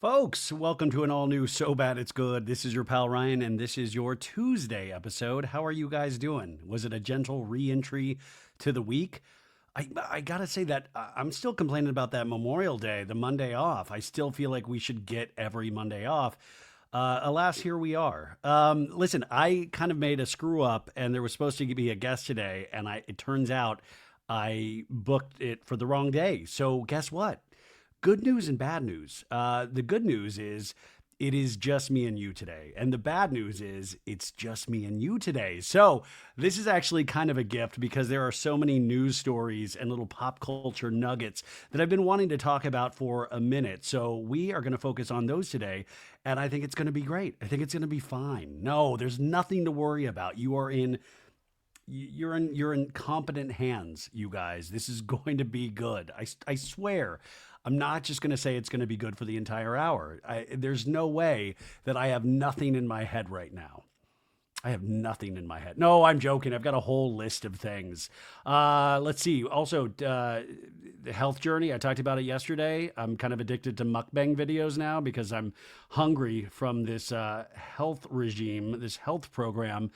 Folks, welcome to an all new So Bad It's Good. This is your pal Ryan, and this is your Tuesday episode. How are you guys doing? Was it a gentle re entry to the week? I gotta say that I'm still complaining about that Memorial Day, the Monday off. I still feel like we should get every Monday off. Alas, here we are. Listen, I kind of made a screw up, and there was supposed to be a guest today, and it turns out I booked it for the wrong day. So guess what? Good news and bad news. The good news is it is just me and you today. And the bad news is it's just me and you today. So this is actually kind of a gift because there are so many news stories and little pop culture nuggets that I've been wanting to talk about for a minute. So we are going to focus on those today. And I think it's going to be great. I think it's going to be fine. No, there's nothing to worry about. You're in competent hands, you guys. This is going to be good. I swear. I'm not just going to say it's going to be good for the entire hour. There's no way that I have nothing in my head right now. I have nothing in my head. No, I'm joking. I've got a whole list of things. Let's see. Also, the health journey. I talked about it yesterday. I'm kind of addicted to mukbang videos now because I'm hungry from this health regime, this health program.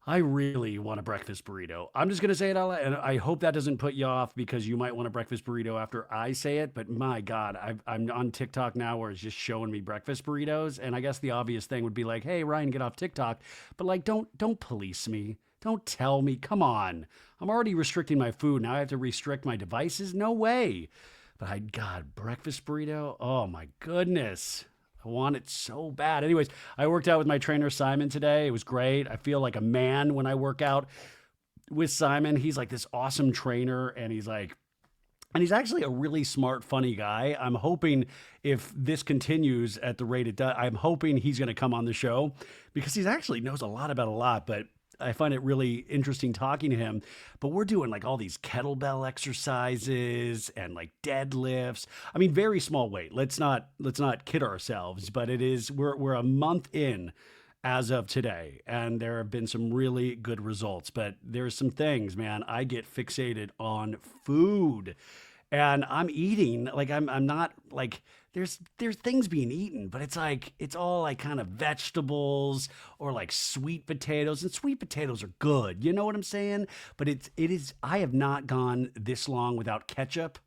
I really want a breakfast burrito. I'm just going to say it out loud, and I hope that doesn't put you off because you might want a breakfast burrito after I say it. But my God, I'm on TikTok now where it's just showing me breakfast burritos, and I guess the obvious thing would be like, "Hey, Ryan, get off TikTok," but like, don't police me. Don't tell me. Come on, I'm already restricting my food. Now I have to restrict my devices. No way. But God, breakfast burrito. Oh my goodness. I want it so bad. Anyways, I worked out with my trainer Simon today. It was great. I feel like a man when I work out with Simon. He's like this awesome trainer, and he's actually a really smart, funny guy. I'm hoping if this continues at the rate it does, I'm hoping he's going to come on the show because he actually knows a lot about a lot, but I find it really interesting talking to him. But we're doing like all these kettlebell exercises and like deadlifts. I mean, very small weight. Let's not kid ourselves, but we're a month in as of today, and there have been some really good results. But there's some things, man. I get fixated on food, and I'm eating like I'm not like there's things being eaten, but it's like it's all like kind of vegetables or like sweet potatoes, and sweet potatoes are good. You know what I'm saying? But it is I have not gone this long without ketchup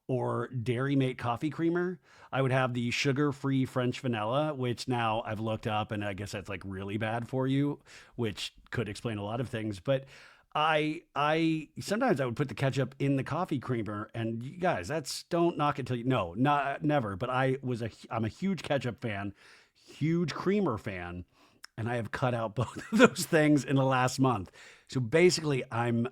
or Dairy Mate coffee creamer. I would have the sugar-free French vanilla, which now I've looked up and I guess that's like really bad for you, which could explain a lot of things. But I sometimes I would put the ketchup in the coffee creamer, and you guys, that's don't knock it till you no, not never. But I'm a huge ketchup fan, huge creamer fan, and I have cut out both of those things in the last month. So basically, I'm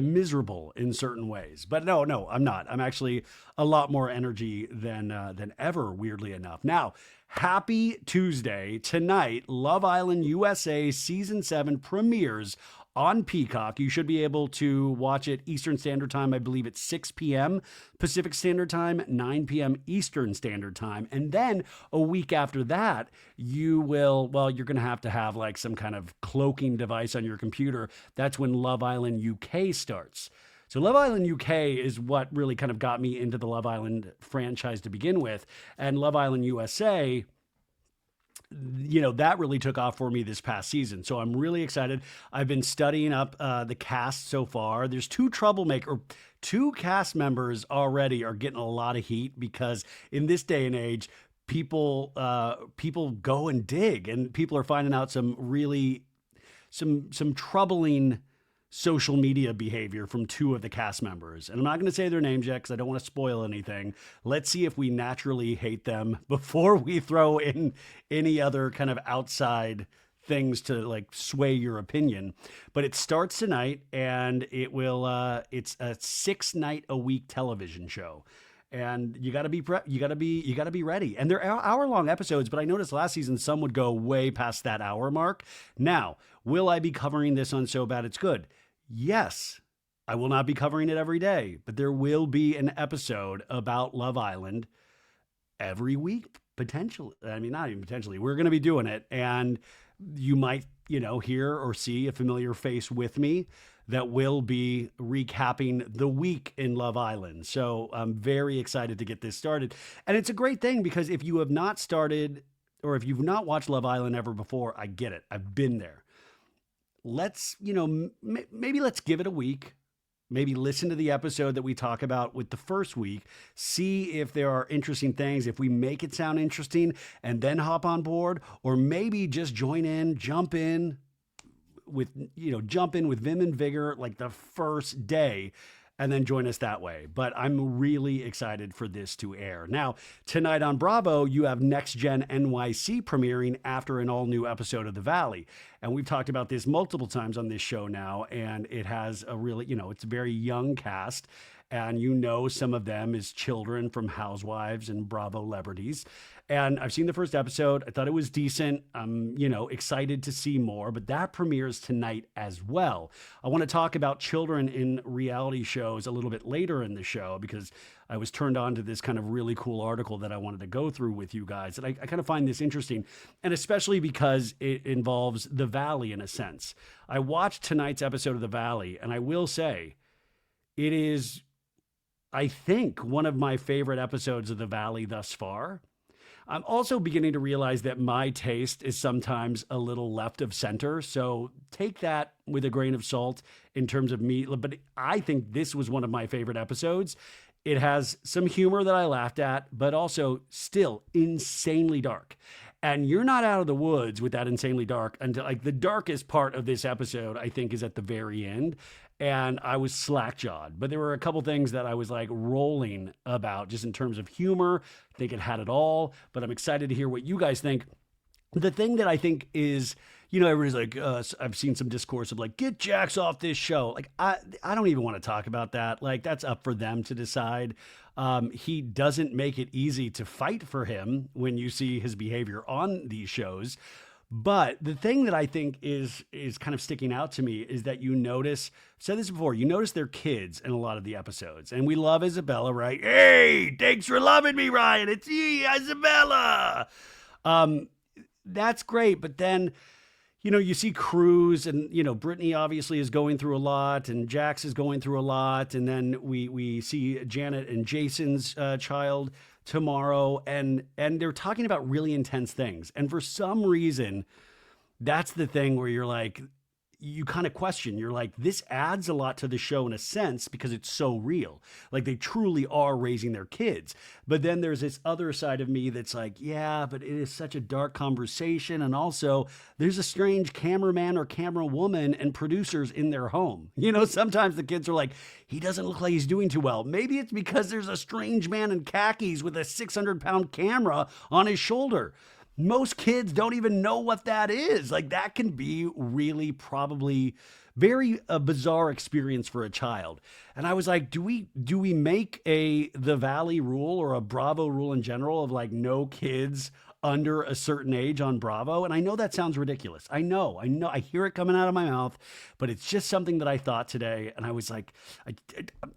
miserable in certain ways. But no, I'm not. I'm actually a lot more energy than ever. Weirdly enough. Now, happy Tuesday tonight. Love Island USA season 7 premieres on Peacock. You should be able to watch it Eastern Standard Time. I believe it's 6 p.m. Pacific Standard Time, 9 p.m. Eastern Standard Time. And then a week after that, you're going to have like some kind of cloaking device on your computer. That's when Love Island UK starts. So Love Island UK is what really kind of got me into the Love Island franchise to begin with. And Love Island USA, that really took off for me this past season. So I'm really excited. I've been studying up the cast so far. There's two cast members already are getting a lot of heat because in this day and age, people go and dig, and people are finding out some troubling social media behavior from two of the cast members. And I'm not going to say their names yet because I don't want to spoil anything. Let's see if we naturally hate them before we throw in any other kind of outside things to like sway your opinion. But it starts tonight, and it's a 6 night a week television show. And you got to be ready. And they're hour-long episodes, but I noticed last season some would go way past that hour mark. Now, will I be covering this on So Bad It's Good? Yes. I will not be covering it every day, but there will be an episode about Love Island every week, potentially. I mean, not even potentially. We're going to be doing it, and you might hear or see a familiar face with me that will be recapping the week in Love Island. So I'm very excited to get this started. And it's a great thing because if you have not started or if you've not watched Love Island ever before, I get it. I've been there. Let's, maybe let's give it a week. Maybe listen to the episode that we talk about with the first week, see if there are interesting things, if we make it sound interesting, and then hop on board, or maybe just join in, jump in with vim and vigor like the first day and then join us that way. But I'm really excited for this to air. Now, tonight on Bravo, you have Next Gen NYC premiering after an all new episode of The Valley. And we've talked about this multiple times on this show now, and it has a really, it's a very young cast. And some of them is children from Housewives and Bravo celebrities. And I've seen the first episode. I thought it was decent. I'm, excited to see more, but that premieres tonight as well. I want to talk about children in reality shows a little bit later in the show because I was turned on to this kind of really cool article that I wanted to go through with you guys. And I kind of find this interesting, and especially because it involves The Valley in a sense. I watched tonight's episode of The Valley, and I will say it is, I think, one of my favorite episodes of The Valley thus far. I'm also beginning to realize that my taste is sometimes a little left of center. So take that with a grain of salt in terms of me. But I think this was one of my favorite episodes. It has some humor that I laughed at, but also still insanely dark. And you're not out of the woods with that insanely dark until like the darkest part of this episode, I think, is at the very end. And I was slack-jawed. But there were a couple things that I was like rolling about just in terms of humor. I think it had it all, but I'm excited to hear what you guys think. The thing that I think is, everybody's like, I've seen some discourse of like, get Jax off this show. Like, I don't even want to talk about that. Like, that's up for them to decide. He doesn't make it easy to fight for him when you see his behavior on these shows. But the thing that I think is kind of sticking out to me is that I've said this before, you notice they're kids in a lot of the episodes. And we love Isabella, right? Hey, thanks for loving me, Ryan. It's you, Isabella. That's great. But then, you see Cruz and, Brittany obviously is going through a lot and Jax is going through a lot. And then we see Janet and Jason's child tomorrow, and they're talking about really intense things. And for some reason, that's the thing where you're like, you kind of question, you're like, this adds a lot to the show in a sense because it's so real. Like they truly are raising their kids. But then there's this other side of me that's like, yeah, but it is such a dark conversation. And also there's a strange cameraman or camera woman and producers in their home. Sometimes the kids are like, he doesn't look like he's doing too well. Maybe it's because there's a strange man in khakis with a 600-pound camera on his shoulder. Most kids don't even know what that is. Like that can be really probably very a bizarre experience for a child. And I was like, do we make the Valley rule or a Bravo rule in general of like no kids under a certain age on Bravo? And I know that sounds ridiculous. I know, I hear it coming out of my mouth, but it's just something that I thought today. And I was like,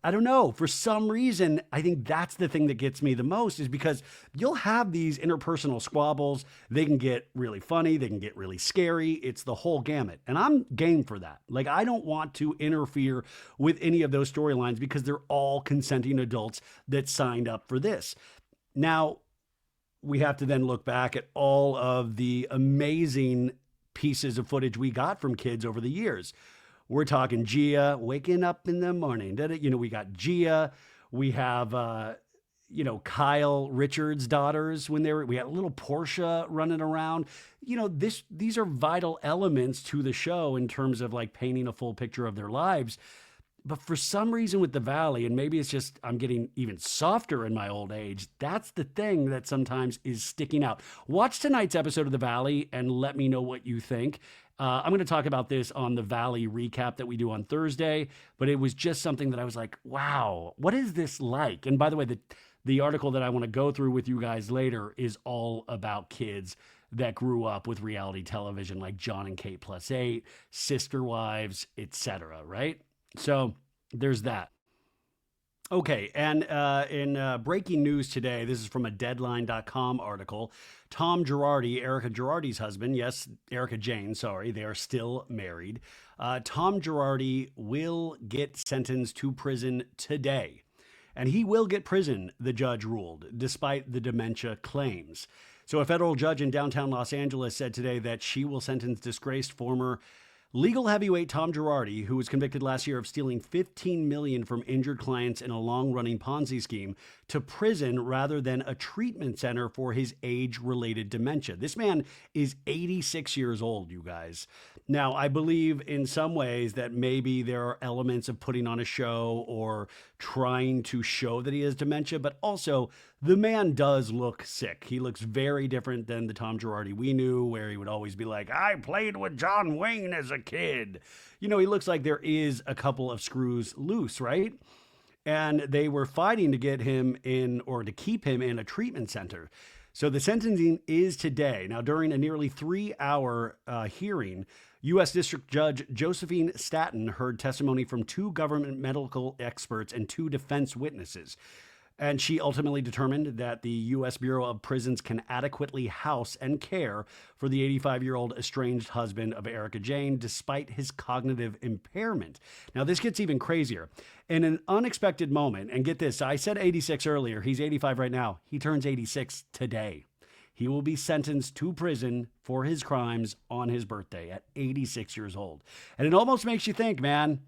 I don't know. For some reason, I think that's the thing that gets me the most is because you'll have these interpersonal squabbles. They can get really funny. They can get really scary. It's the whole gamut. And I'm game for that. Like, I don't want to interfere with any of those storylines because they're all consenting adults that signed up for this. Now, we have to then look back at all of the amazing pieces of footage we got from kids over the years. We're talking Gia waking up in the morning. We got Gia. We have, Kyle Richards' daughters we had little Portia running around. These are vital elements to the show in terms of like painting a full picture of their lives. But for some reason with The Valley, and maybe it's just I'm getting even softer in my old age, that's the thing that sometimes is sticking out. Watch tonight's episode of The Valley and let me know what you think. I'm going to talk about this on the Valley recap that we do on Thursday, but it was just something that I was like, wow, what is this like? And by the way, the article that I want to go through with you guys later is all about kids that grew up with reality television like John and Kate +8, Sister Wives, etc., right? So there's that. Okay, and in breaking news today, this is from a Deadline.com article. Tom Girardi, Erica Girardi's husband, yes, Erica Jane, sorry, they are still married. Tom Girardi will get sentenced to prison today. And he will get prison, the judge ruled, despite the dementia claims. So, a federal judge in downtown Los Angeles said today that she will sentence disgraced former legal heavyweight Tom Girardi, who was convicted last year of stealing $15 million from injured clients in a long-running Ponzi scheme, to prison rather than a treatment center for his age-related dementia. This man is 86 years old, you guys. Now, I believe in some ways that maybe there are elements of putting on a show or trying to show that he has dementia, but also the man does look sick. He looks very different than the Tom Girardi we knew, where he would always be like, I played with John Wayne as a kid. You know, he looks like there is a couple of screws loose, right? And they were fighting to get him in, or to keep him in, a treatment center. So the sentencing is today. Now, during a nearly 3-hour hearing, U.S. District Judge Josephine Staten heard testimony from 2 government medical experts and 2 defense witnesses. And she ultimately determined that the U.S. Bureau of Prisons can adequately house and care for the 85-year-old estranged husband of Erica Jane, despite his cognitive impairment. Now, this gets even crazier. In an unexpected moment, and get this, I said 86 earlier, he's 85 right now. He turns 86 today. He will be sentenced to prison for his crimes on his birthday at 86 years old. And it almost makes you think, man,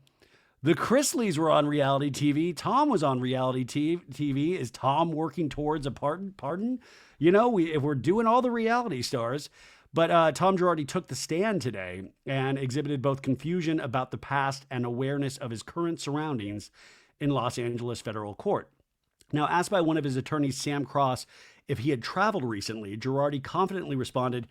the Chrisleys were on reality TV. Tom was on reality TV. Is Tom working towards a pardon? You know, if we're doing all the reality stars. But Tom Girardi took the stand today and exhibited both confusion about the past and awareness of his current surroundings in Los Angeles federal court. Now, asked by one of his attorneys, Sam Cross, if he had traveled recently, Girardi confidently responded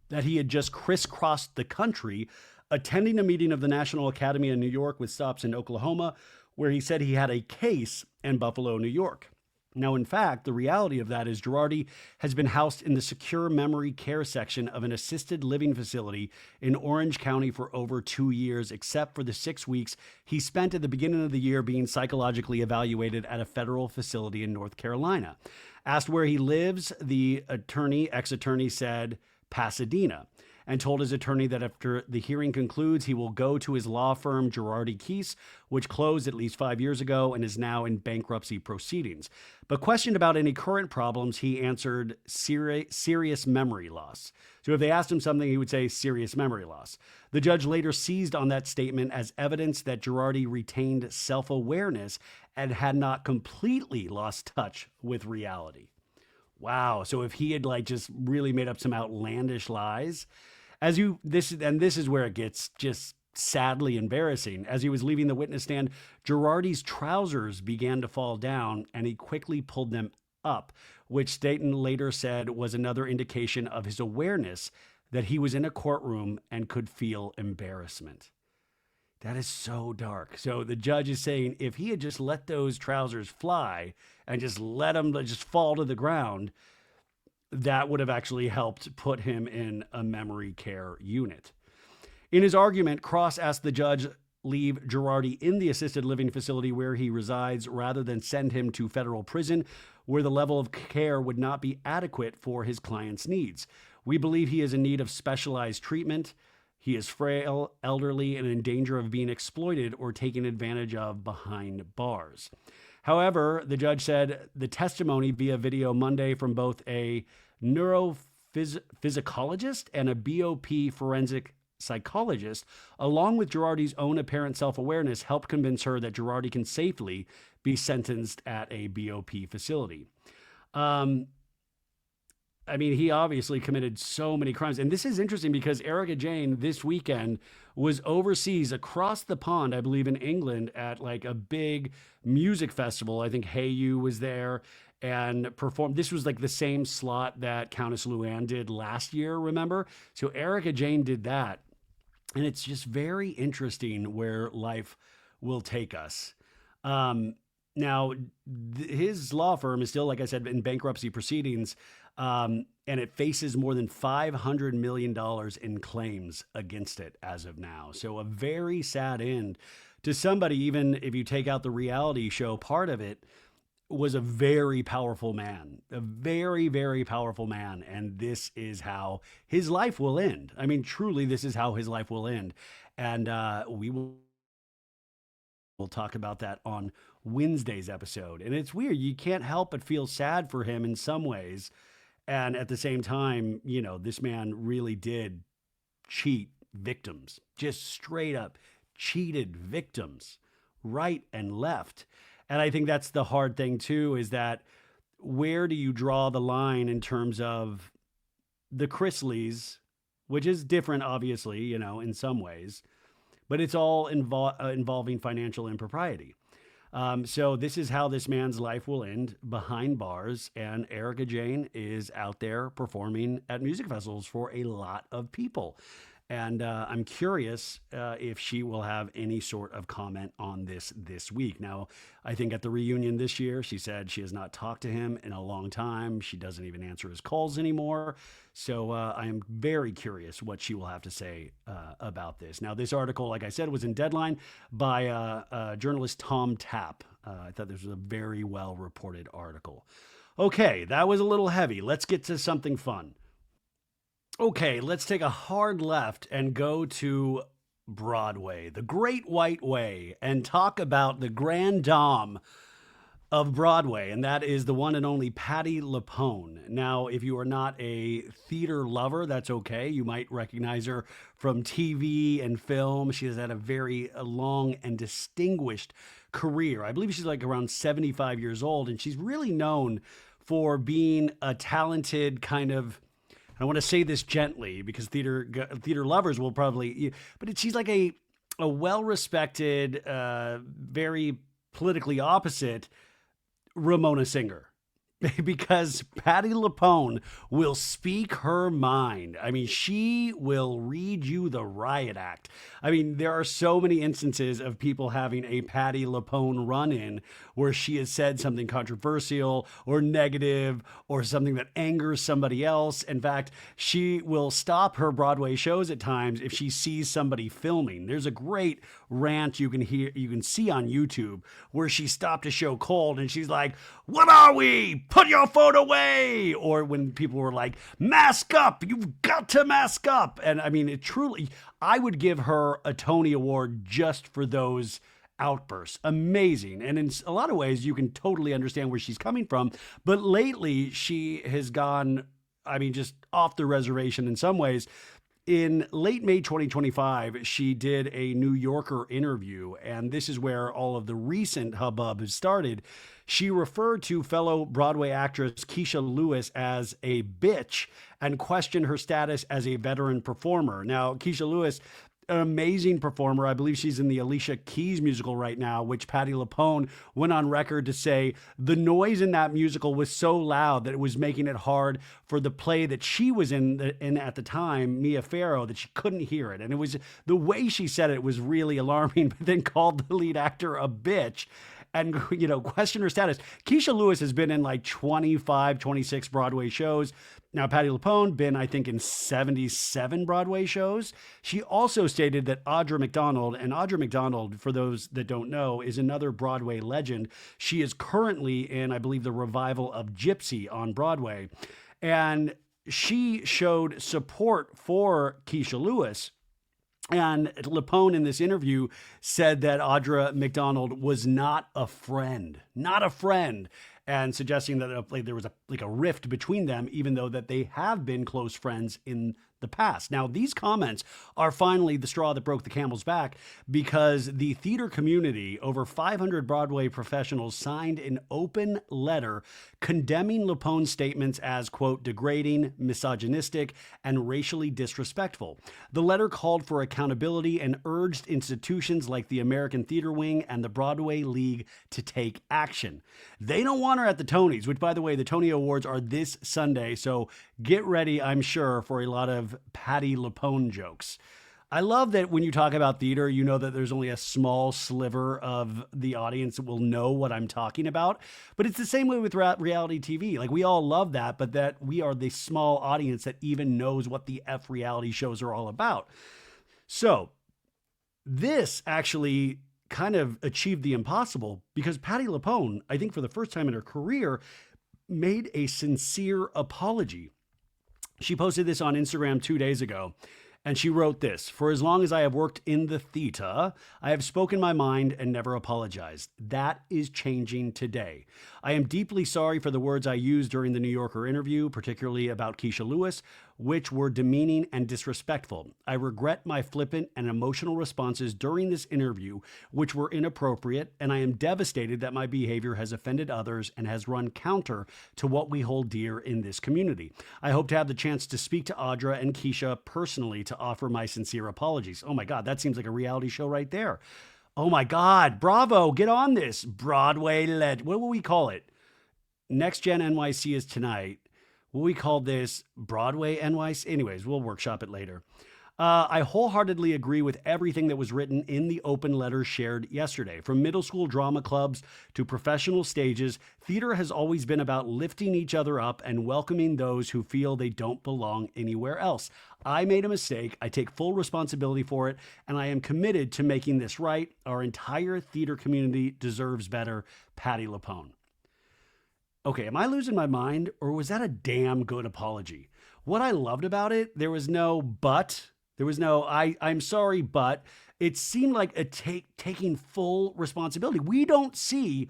that he had just crisscrossed the country, attending a meeting of the National Academy in New York with stops in Oklahoma, where he said he had a case in Buffalo, New York. Now, in fact, the reality of that is Girardi has been housed in the secure memory care section of an assisted living facility in Orange County for over 2 years, except for the 6 weeks he spent at the beginning of the year being psychologically evaluated at a federal facility in North Carolina. Asked where he lives, the ex-attorney said Pasadena, and told his attorney that after the hearing concludes, he will go to his law firm, Girardi Keese, which closed at least 5 years ago and is now in bankruptcy proceedings. But questioned about any current problems, he answered serious memory loss. So if they asked him something, he would say serious memory loss. The judge later seized on that statement as evidence that Girardi retained self-awareness and had not completely lost touch with reality. Wow. So if he had just really made up some outlandish lies, this is where it gets just sadly embarrassing. As he was leaving the witness stand, Girardi's trousers began to fall down and he quickly pulled them up, which Staten later said was another indication of his awareness that he was in a courtroom and could feel embarrassment. That is so dark. So the judge is saying if he had just let those trousers fly and just let them just fall to the ground, that would have actually helped put him in a memory care unit. In his argument, Cross asked the judge leave Girardi in the assisted living facility where he resides rather than send him to federal prison, where the level of care would not be adequate for his client's needs. We believe he is in need of specialized treatment. He is frail, elderly, and in danger of being exploited or taken advantage of behind bars. However, the judge said the testimony via video Monday from both a neurophysiologist and a BOP forensic psychologist, along with Girardi's own apparent self-awareness, helped convince her that Girardi can safely be sentenced at a BOP facility. He obviously committed so many crimes. And this is interesting because Erica Jane this weekend was overseas across the pond, I believe in England, at a big music festival. I think Hey You was there and performed. This was the same slot that Countess Luann did last year, remember? So Erica Jane did that. And it's just very interesting where life will take us. Now, his law firm is still, like I said, in bankruptcy proceedings. And it faces more than $500 million in claims against it as of now. So a very sad end to somebody, even if you take out the reality show part of it, was a very powerful man, a very, very powerful man. And this is how his life will end. I mean, truly, this is how his life will end. And we will we'll talk about that on Wednesday's episode. And it's weird. You can't help but feel sad for him in some ways. And at the same time, this man really did cheat victims, just straight up cheated victims, right and left. And I think that's the hard thing too, is that where do you draw the line in terms of the Chrisleys, which is different, obviously, in some ways, but it's all involving financial impropriety. So this is how this man's life will end behind bars. And Erica Jane is out there performing at music festivals for a lot of people. And I'm curious if she will have any sort of comment on this week. Now, I think at the reunion this year, she said she has not talked to him in a long time. She doesn't even answer his calls anymore. So I am very curious what she will have to say about this. Now, this article, like I said, was in Deadline by journalist Tom Tapp. I thought this was a very well reported article. Okay, that was a little heavy. Let's get to something fun. Okay, let's take a hard left and go to Broadway, the Great White Way, and talk about the grand dame of Broadway, and that is the one and only Patti LuPone. Now, if you are not a theater lover, that's okay. You might recognize her from TV and film. She has had a very long and distinguished career. I believe she's like around 75 years old, and she's really known for being a talented kind of, I want to say this gently because theater lovers will probably, but she's like a well-respected, very politically opposite Ramona Singer. Because Patti LuPone will speak her mind. I mean, she will read you the riot act. I mean, there are so many instances of people having a Patti LuPone run-in where she has said something controversial or negative or something that angers somebody else. In fact, she will stop her Broadway shows at times if she sees somebody filming. There's a great rant you can see on YouTube where she stopped a show cold and she's like, "What are we? Put your phone away!" Or when people were like, "Mask up! You've got to mask up!" And I mean, it truly, I would give her a Tony Award just for those outbursts. Amazing. And in a lot of ways, you can totally understand where she's coming from. But lately, she has gone, I mean, just off the reservation in some ways. In late May 2025, she did a New Yorker interview, and this is where all of the recent hubbub has started. She referred to fellow Broadway actress Keisha Lewis as a bitch and questioned her status as a veteran performer. Now, Keisha Lewis, an amazing performer. I believe she's in the Alicia Keys musical right now, which Patti LuPone went on record to say the noise in that musical was so loud that it was making it hard for the play that she was in at the time, Mia Farrow, that she couldn't hear it. And it was the way she said it was really alarming, but then called the lead actor a bitch and, question her status. Keisha Lewis has been in like 25, 26 Broadway shows. Now, Patti LuPone been, I think, in 77 Broadway shows. She also stated that Audra McDonald, and Audra McDonald, for those that don't know, is another Broadway legend. She is currently in, I believe, the revival of Gypsy on Broadway. And she showed support for Keisha Lewis. And LuPone in this interview said that Audra McDonald was not a friend, and suggesting that there was a rift between them, even though that they have been close friends in the past. Now, these comments are finally the straw that broke the camel's back because the theater community, over 500 Broadway professionals, signed an open letter condemning LuPone's statements as, quote, degrading, misogynistic, and racially disrespectful. The letter called for accountability and urged institutions like the American Theater Wing and the Broadway League to take action. They don't want her at the Tonys, which, by the way, the Tony Awards are this Sunday, so get ready, I'm sure, for a lot of Patti LuPone jokes. I love that when you talk about theater, you know that there's only a small sliver of the audience that will know what I'm talking about. But it's the same way with reality TV. Like we all love that, but that we are the small audience that even knows what the F reality shows are all about. So this actually kind of achieved the impossible because Patti LuPone, I think for the first time in her career, made a sincere apology. She posted this on Instagram 2 days ago. And she wrote this: "For as long as I have worked in the theater, I have spoken my mind and never apologized. That is changing today. I am deeply sorry for the words I used during the New Yorker interview, particularly about Keisha Lewis, which were demeaning and disrespectful. I regret my flippant and emotional responses during this interview, which were inappropriate, and I am devastated that my behavior has offended others and has run counter to what we hold dear in this community. I hope to have the chance to speak to Audra and Keisha personally to offer my sincere apologies." Oh my God, that seems like a reality show right there. Oh my God, bravo, get on this. Broadway led, what will we call it? Next Gen NYC is tonight. What we call this, Broadway NYC? Anyways, we'll workshop it later. I wholeheartedly agree with everything that was written in the open letter shared yesterday. From middle school drama clubs to professional stages, theater has always been about lifting each other up and welcoming those who feel they don't belong anywhere else. I made a mistake. I take full responsibility for it, and I am committed to making this right. Our entire theater community deserves better. Patti LuPone. Okay, am I losing my mind, or was that a damn good apology? What I loved about it, there was no but. There was no I'm sorry, but it seemed like taking full responsibility. We don't see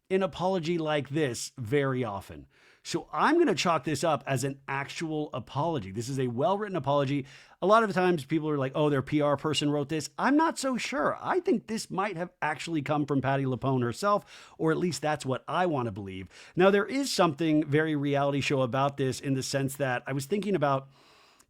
an apology like this very often. So I'm going to chalk this up as an actual apology. This is a well-written apology. A lot of times people are like, oh, their PR person wrote this. I'm not so sure. I think this might have actually come from Patti LuPone herself, or at least that's what I want to believe. Now, there is something very reality show about this in the sense that I was thinking about,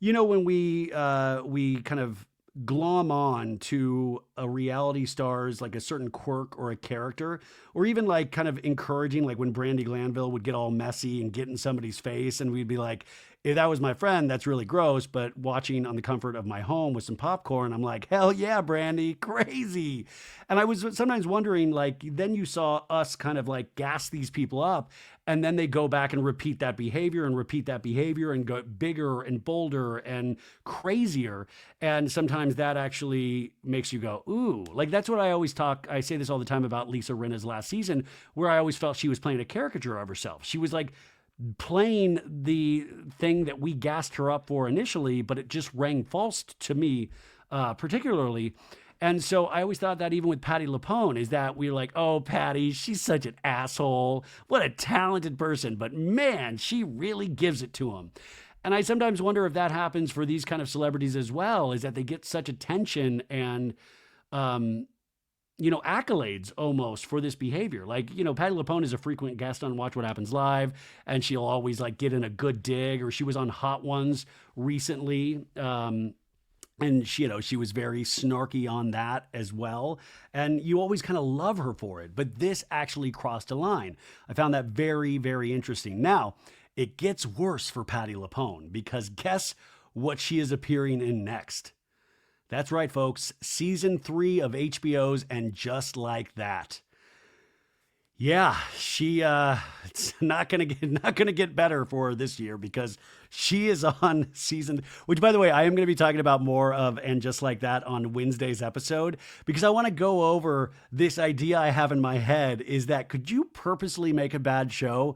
when we kind of glom on to a reality star's like a certain quirk or a character, or even like kind of encouraging, like when Brandi Glanville would get all messy and get in somebody's face, and we'd be like, if that was my friend, that's really gross. But watching on the comfort of my home with some popcorn, I'm like, hell yeah, Brandi, crazy. And I was sometimes wondering, like, then you saw us kind of like gas these people up, and then they go back and repeat that behavior and go bigger and bolder and crazier. And sometimes that actually makes you go, ooh, like that's what I say this all the time about Lisa Rinna's last season, where I always felt she was playing a caricature of herself. She was like playing the thing that we gassed her up for initially, but it just rang false to me, particularly. And so I always thought that even with Patti LuPone is that we were like, oh, Patti, she's such an asshole. What a talented person. But man, she really gives it to him. And I sometimes wonder if that happens for these kind of celebrities as well, is that they get such attention and, accolades almost for this behavior. Like, Patti LuPone is a frequent guest on Watch What Happens Live, and she'll always like get in a good dig, or she was on Hot Ones recently. And she was very snarky on that as well. And you always kind of love her for it. But this actually crossed a line. I found that very, very interesting. Now, it gets worse for Patti LuPone, because guess what she is appearing in next? That's right, folks. Season 3 of HBO's And Just Like That. Yeah, it's not gonna get better for her this year, because she is on season, which, by the way, I am gonna be talking about more of And Just Like That on Wednesday's episode, because I want to go over this idea I have in my head, is that could you purposely make a bad show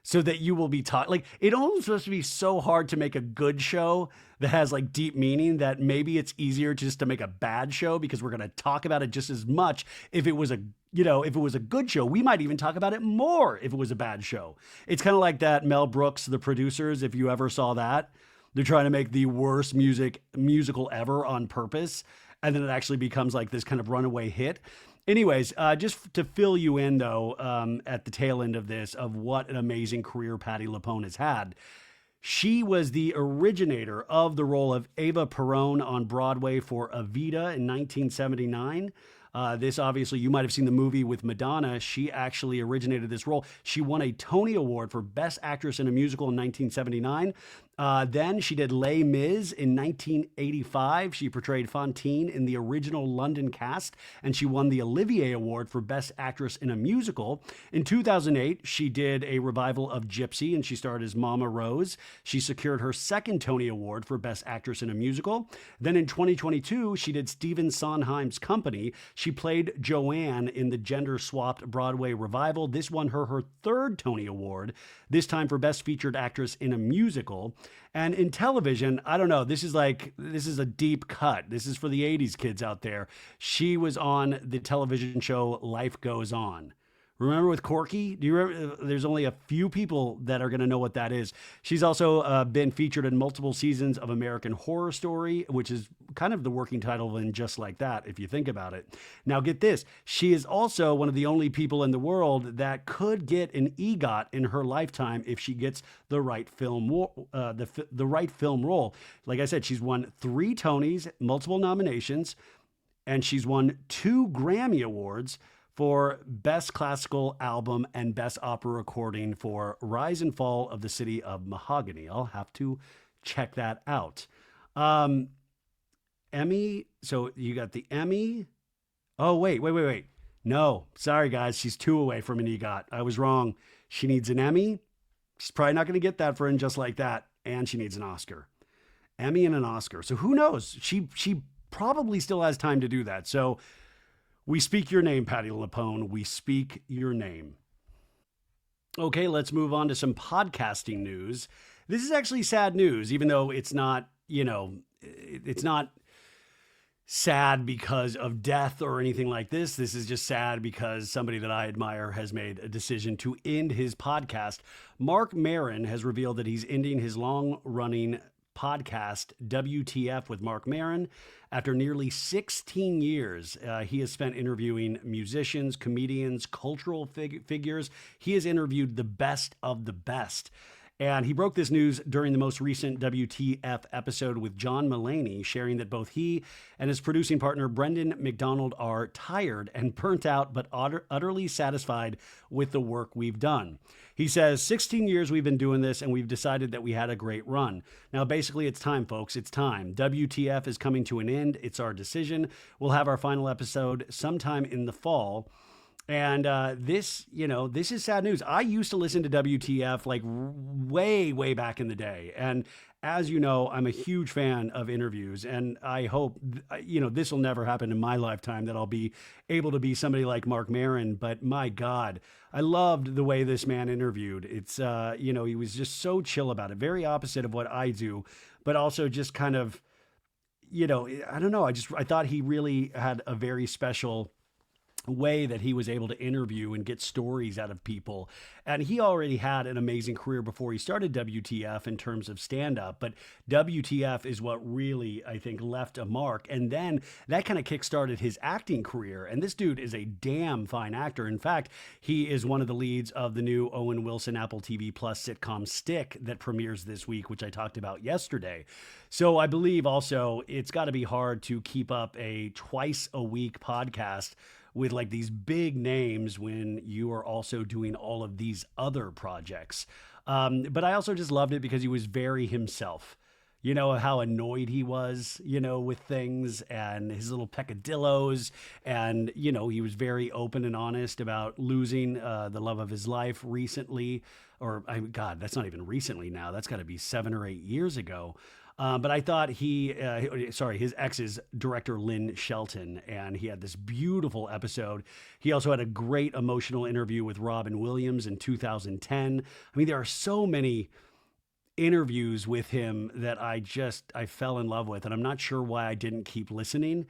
so that you will be taught? Like, it almost supposed to be so hard to make a good show that has like deep meaning that maybe it's easier just to make a bad show, because we're going to talk about it just as much. If it was a good show, we might even talk about it more if it was a bad show. It's kind of like that Mel Brooks, The Producers, if you ever saw that. They're trying to make the worst musical ever on purpose, and then it actually becomes like this kind of runaway hit. Anyways, just to fill you in, though, at the tail end of this, of what an amazing career Patti LuPone has had. She was the originator of the role of Eva Perón on Broadway for Evita in 1979. This, obviously, you might have seen the movie with Madonna. She actually originated this role. She won a Tony Award for Best Actress in a Musical in 1979. Then she did Les Mis in 1985. She portrayed Fantine in the original London cast, and she won the Olivier Award for Best Actress in a Musical. In 2008, she did a revival of Gypsy, and she starred as Mama Rose. She secured her second Tony Award for Best Actress in a Musical. Then in 2022, she did Stephen Sondheim's Company. She played Joanne in the gender-swapped Broadway revival. This won her third Tony Award, this time for Best Featured Actress in a Musical. And in television, I don't know, this is a deep cut. This is for the 80s kids out there. She was on the television show Life Goes On. Remember with Corky? Do you remember? There's only a few people that are going to know what that is. She's also been featured in multiple seasons of American Horror Story, which is kind of the working title in Just Like That, if you think about it. Now, get this. She is also one of the only people in the world that could get an EGOT in her lifetime if she gets the right the right film role. Like I said, she's won 3 Tonys, multiple nominations, and she's won 2 Grammy Awards for Best Classical Album and Best Opera Recording for Rise and Fall of the City of Mahogany. I'll have to check that out. Emmy, so you got the Emmy. Oh, wait. No, sorry, guys. She's 2 away from an EGOT. I was wrong. She needs an Emmy. She's probably not going to get that for In Just Like That. And she needs an Oscar. Emmy and an Oscar. So who knows? She probably still has time to do that. So we speak your name, Patti LuPone. We speak your name. Okay, let's move on to some podcasting news. This is actually sad news, even though it's not, it's not sad because of death or anything like this. This is just sad because somebody that I admire has made a decision to end his podcast. Mark Maron has revealed that he's ending his long-running podcast, WTF with Mark Maron. After nearly 16 years, he has spent interviewing musicians, comedians, cultural figures. He has interviewed the best of the best. And he broke this news during the most recent WTF episode with John Mulaney, sharing that both he and his producing partner, Brendan McDonald, are tired and burnt out, but utterly satisfied with the work we've done. He says, 16 years we've been doing this, and we've decided that we had a great run. Now, basically, it's time, folks. It's time. WTF is coming to an end. It's our decision. We'll have our final episode sometime in the fall. And this is sad news. I used to listen to WTF like way back in the day. And as you know, I'm a huge fan of interviews. And I hope, this will never happen in my lifetime, that I'll be able to be somebody like Mark Maron. But my God, I loved the way this man interviewed. It's, he was just so chill about it. Very opposite of what I do, but also just kind of, I don't know. I thought he really had a very special way that he was able to interview and get stories out of people. And he already had an amazing career before he started WTF in terms of stand-up, but WTF is what really, I think, left a mark. And then that kind of kickstarted his acting career. And this dude is a damn fine actor. In fact, he is one of the leads of the new Owen Wilson Apple TV Plus sitcom Stick that premieres this week, which I talked about yesterday. So I believe also it's got to be hard to keep up a twice a week podcast with like these big names when you are also doing all of these other projects. But I also just loved it because he was very himself. You know, how annoyed he was, with things and his little peccadillos. And, he was very open and honest about losing the love of his life recently. God, that's not even recently now. That's got to be 7 or 8 years ago. But I thought his ex is director Lynn Shelton, and he had this beautiful episode. He also had a great emotional interview with Robin Williams in 2010. I mean, there are so many interviews with him that I fell in love with, and I'm not sure why I didn't keep listening.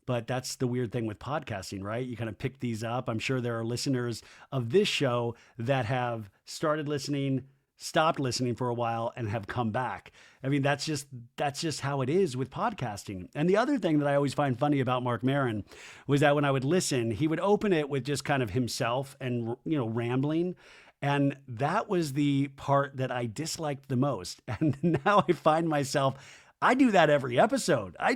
But that's the weird thing with podcasting, right? You kind of pick these up. I'm sure there are listeners of this show that have started listening, stopped listening for a while, and have come back. I mean, that's just how it is with podcasting. And the other thing that I always find funny about Mark Maron was that when I would listen, he would open it with just kind of himself and, rambling. And that was the part that I disliked the most. And now I find myself, I do that every episode. I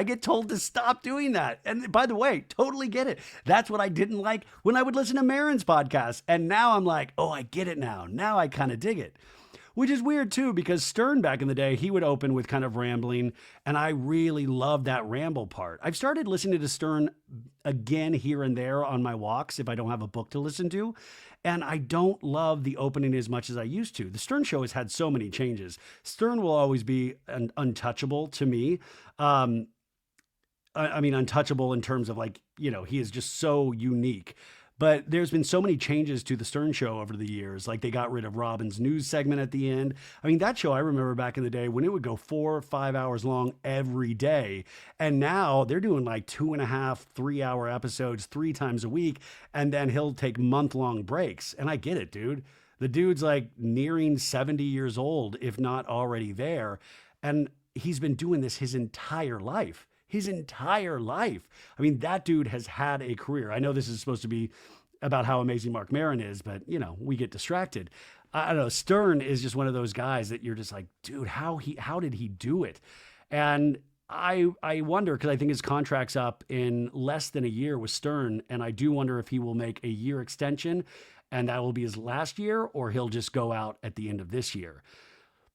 get told to stop doing that. And by the way, totally get it. That's what I didn't like when I would listen to Maron's podcast. And now I'm like, oh, I get it now. Now I kind of dig it. Which is weird too, because Stern back in the day, he would open with kind of rambling, and I really loved that ramble part. I've started listening to Stern again here and there on my walks if I don't have a book to listen to, and I don't love the opening as much as I used to. The Stern show has had so many changes. Stern will always be untouchable to me. Um, I mean, untouchable in terms of like, he is just so unique. But there's been so many changes to the Stern Show over the years. Like they got rid of Robin's news segment at the end. I mean, that show I remember back in the day when it would go 4 or 5 hours long every day. And now they're doing like 2.5, 3 hour episodes 3 times a week. And then he'll take month-long breaks. And I get it, dude. The dude's like nearing 70 years old, if not already there. And he's been doing this his entire life. His entire life. I mean, that dude has had a career. I know this is supposed to be about how amazing Mark Maron is, but we get distracted. I don't know. Stern is just one of those guys that you're just like, dude, how did he do it? And I wonder, because I think his contract's up in less than a year with Stern, and I do wonder if he will make a year extension, and that will be his last year, or he'll just go out at the end of this year.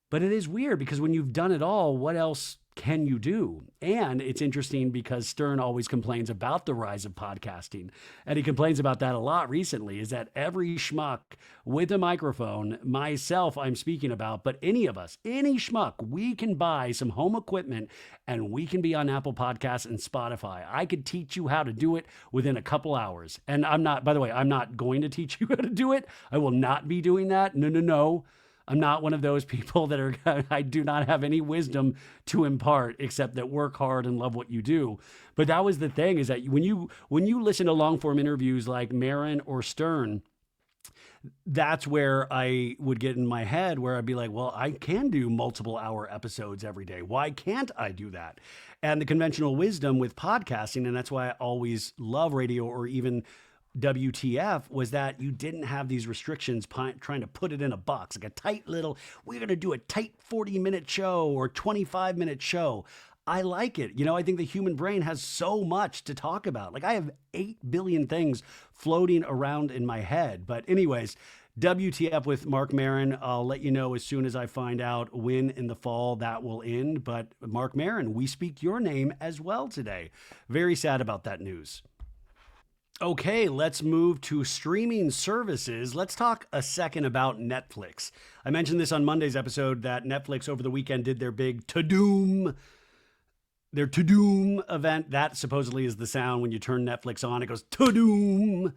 But it is weird because when you've done it all, what else can you do? And it's interesting because Stern always complains about the rise of podcasting. And he complains about that a lot recently, is that every schmuck with a microphone, myself I'm speaking about, but any of us, any schmuck, we can buy some home equipment and we can be on Apple Podcasts and Spotify. I could teach you how to do it within a couple hours. And by the way, I'm not going to teach you how to do it. I will not be doing that. No, no, no. I'm not one of those people that I do not have any wisdom to impart except that work hard and love what you do. But that was the thing, is that when you listen to long form interviews like Maron or Stern, that's where I would get in my head where I'd be like, well, I can do multiple hour episodes every day. Why can't I do that? And the conventional wisdom with podcasting, and that's why I always love radio or even WTF, was that you didn't have these restrictions trying to put it in a box, like a tight little, we're going to do a tight 40-minute show or 25-minute show. I like it. I think the human brain has so much to talk about. Like I have 8 billion things floating around in my head. But anyways, WTF with Mark Maron. I'll let you know as soon as I find out when in the fall that will end. But Mark Maron, we speak your name as well today. Very sad about that news. Okay, let's move to streaming services. Let's talk a second about Netflix. I mentioned this on Monday's episode that Netflix over the weekend did their big their to-doom event. That supposedly is the sound when you turn Netflix on. It goes to-doom.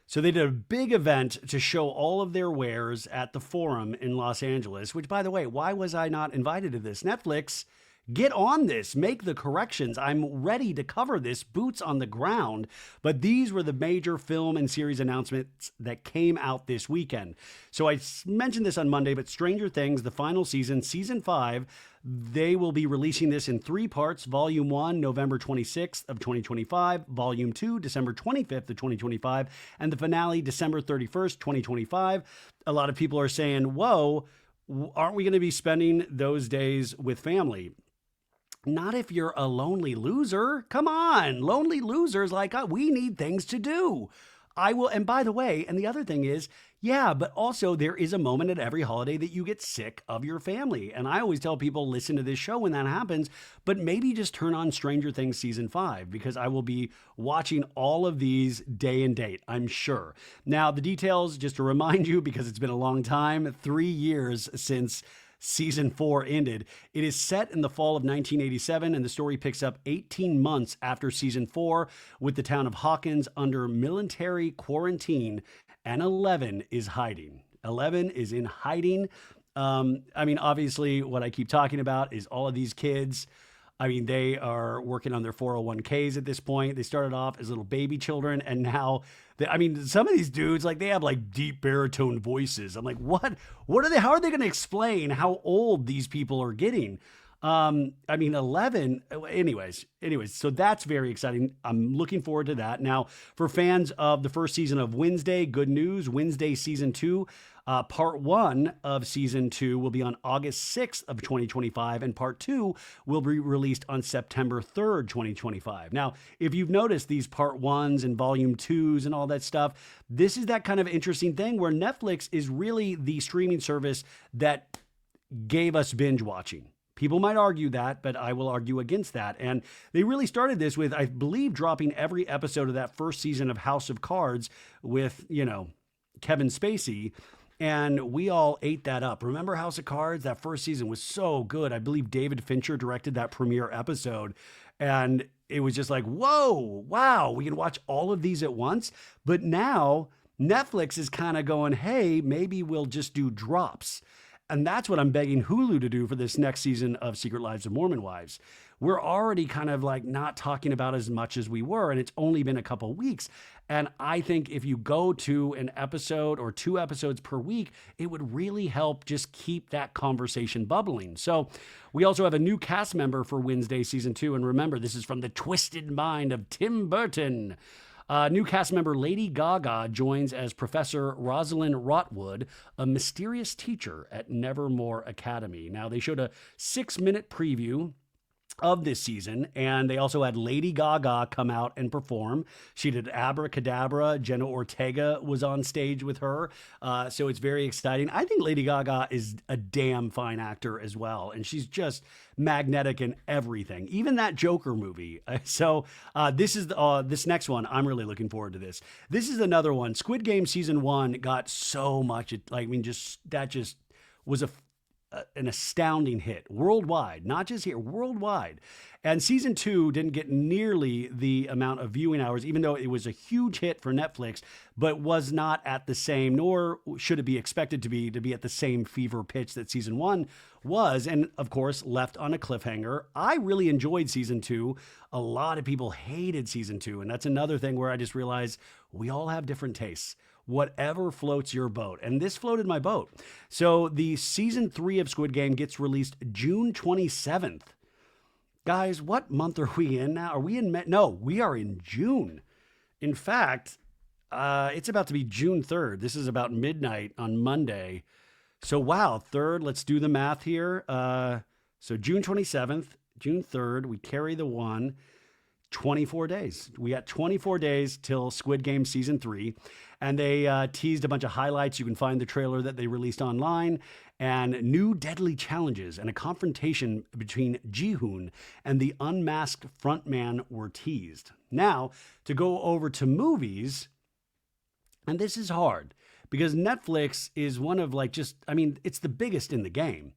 So they did a big event to show all of their wares at the Forum in Los Angeles, which, by the way, why was I not invited to this? Netflix, get on this, make the corrections. I'm ready to cover this, boots on the ground. But these were the major film and series announcements that came out this weekend. So I mentioned this on Monday, but Stranger Things, the final season, season 5, they will be releasing this in 3 parts. Volume 1, November 26th of 2025. Volume 2, December 25th of 2025. And the finale, December 31st, 2025. A lot of people are saying, whoa, aren't we going to be spending those days with family? Not if you're a lonely loser. Come on, lonely losers like us, we need things to do. I will, and by the way, and the other thing is, yeah, but also there is a moment at every holiday that you get sick of your family. And I always tell people, listen to this show when that happens, but maybe just turn on Stranger Things season 5, because I will be watching all of these day and date, I'm sure. Now, the details, just to remind you, because it's been a long time, 3 years since season 4 ended. It is set in the fall of 1987, and the story picks up 18 months after season 4 with the town of Hawkins under military quarantine, and 11 is hiding. 11 is in hiding. Obviously, what I keep talking about is all of these kids. They are working on their 401ks at this point. They started off as little baby children, and now, some of these dudes, they have deep baritone voices. I'm like, what are they? How are they going to explain how old these people are getting? I mean, 11. Anyways, so that's very exciting. I'm looking forward to that. Now, for fans of the first season of Wednesday, good news. Wednesday season two, part one of season two will be on August 6th of 2025, and part two will be released on September 3rd, 2025. Now, if you've noticed these part ones and volume twos and all that stuff, this is that kind of interesting thing where Netflix is really the streaming service that gave us binge watching. People might argue that, but I will argue against that. And they really started this with, I believe, dropping every episode of that first season of House of Cards with, Kevin Spacey. And we all ate that up. Remember House of Cards? That first season was so good. I believe David Fincher directed that premiere episode. And it was just like, whoa, wow, we can watch all of these at once. But now Netflix is kind of going, hey, maybe we'll just do drops. And that's what I'm begging Hulu to do for this next season of Secret Lives of Mormon Wives. We're already kind of like not talking about as much as we were, and it's only been a couple weeks. And I think if you go to an episode or two episodes per week, it would really help just keep that conversation bubbling. So we also have a new cast member for Wednesday season two. And remember, this is from the twisted mind of Tim Burton. New cast member Lady Gaga joins as Professor Rosalind Rotwood, a mysterious teacher at Nevermore Academy. Now, they showed a 6-minute preview of this season, and they also had Lady Gaga come out and perform. She did Abracadabra. Jenna Ortega was on stage with her, so it's very exciting. I think Lady Gaga is a damn fine actor as well, and she's just magnetic in everything, even that Joker movie. So this next one, I'm really looking forward to this. This is another one. Squid Game season 1 got so much, that just was an astounding hit worldwide, not just here, worldwide. And season 2 didn't get nearly the amount of viewing hours, even though it was a huge hit for Netflix, but was not at the same, nor should it be expected to be at the same fever pitch that season 1 was. And of course, left on a cliffhanger. I really enjoyed season 2. A lot of people hated season 2. And that's another thing where I just realized we all have different tastes. Whatever floats your boat. And this floated my boat. So the season 3 of Squid Game gets released June 27th. Guys, what month are we in now? Are we in May? No, we are in June. In fact, it's about to be June 3rd. This is about midnight on Monday. So wow, 3rd, let's do the math here. So June 27th, June 3rd, we carry the 1. 24 days. We got 24 days till Squid Game season 3. And they teased a bunch of highlights. You can find the trailer that they released online, and new deadly challenges and a confrontation between Ji-hoon and the unmasked frontman were teased. Now, to go over to movies, and this is hard because Netflix is one of it's the biggest in the game.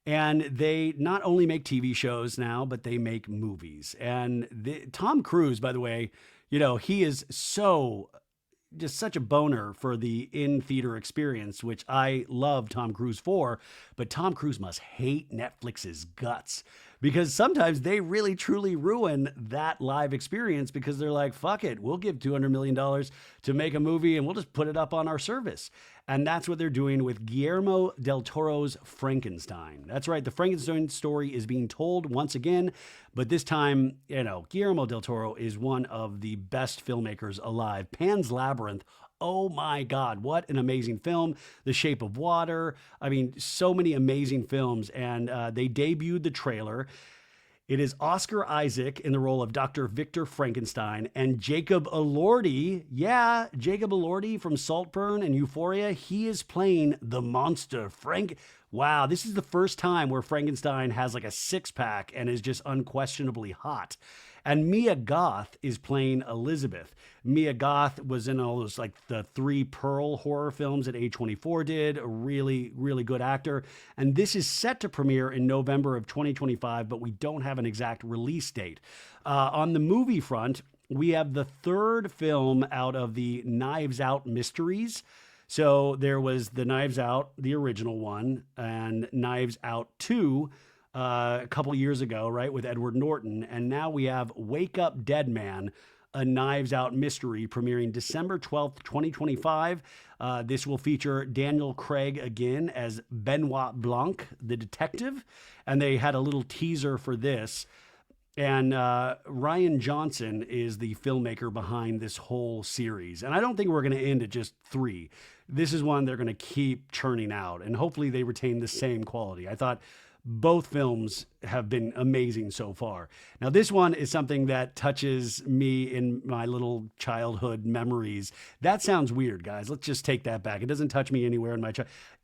And they not only make TV shows now, but they make movies. And Tom Cruise, by the way, he is just such a boner for the in-theater experience, which I love Tom Cruise for. But Tom Cruise must hate Netflix's guts because sometimes they really, truly ruin that live experience because they're like, fuck it, we'll give $200 million to make a movie and we'll just put it up on our service. And that's what they're doing with Guillermo del Toro's Frankenstein. That's right, the Frankenstein story is being told once again, but this time, Guillermo del Toro is one of the best filmmakers alive. Pan's Labyrinth, oh my God, what an amazing film. The Shape of Water, so many amazing films, and they debuted the trailer. It is Oscar Isaac in the role of Dr. Victor Frankenstein and Jacob Elordi. Yeah, Jacob Elordi from Saltburn and Euphoria. He is playing the monster Wow, this is the first time where Frankenstein has like a six-pack and is just unquestionably hot. And Mia Goth is playing Elizabeth. Mia Goth was in all those, the 3 Pearl horror films that A24 did. A really, really good actor. And this is set to premiere in November of 2025, but we don't have an exact release date. On the movie front, we have the 3rd film out of the Knives Out mysteries. So there was the Knives Out, the original one, and Knives Out 2, a couple years ago, right, with Edward Norton. And now we have Wake Up Dead Man, a Knives Out mystery premiering December 12th, 2025. This will feature Daniel Craig again as Benoit Blanc, the detective. And they had a little teaser for this. And Ryan Johnson is the filmmaker behind this whole series. And I don't think we're going to end at just three. This is one they're going to keep churning out. And hopefully they retain the same quality. I thought both films have been amazing so far. Now, this one is something that touches me in my little childhood memories. That sounds weird, guys. Let's just take that back. It doesn't touch me anywhere in my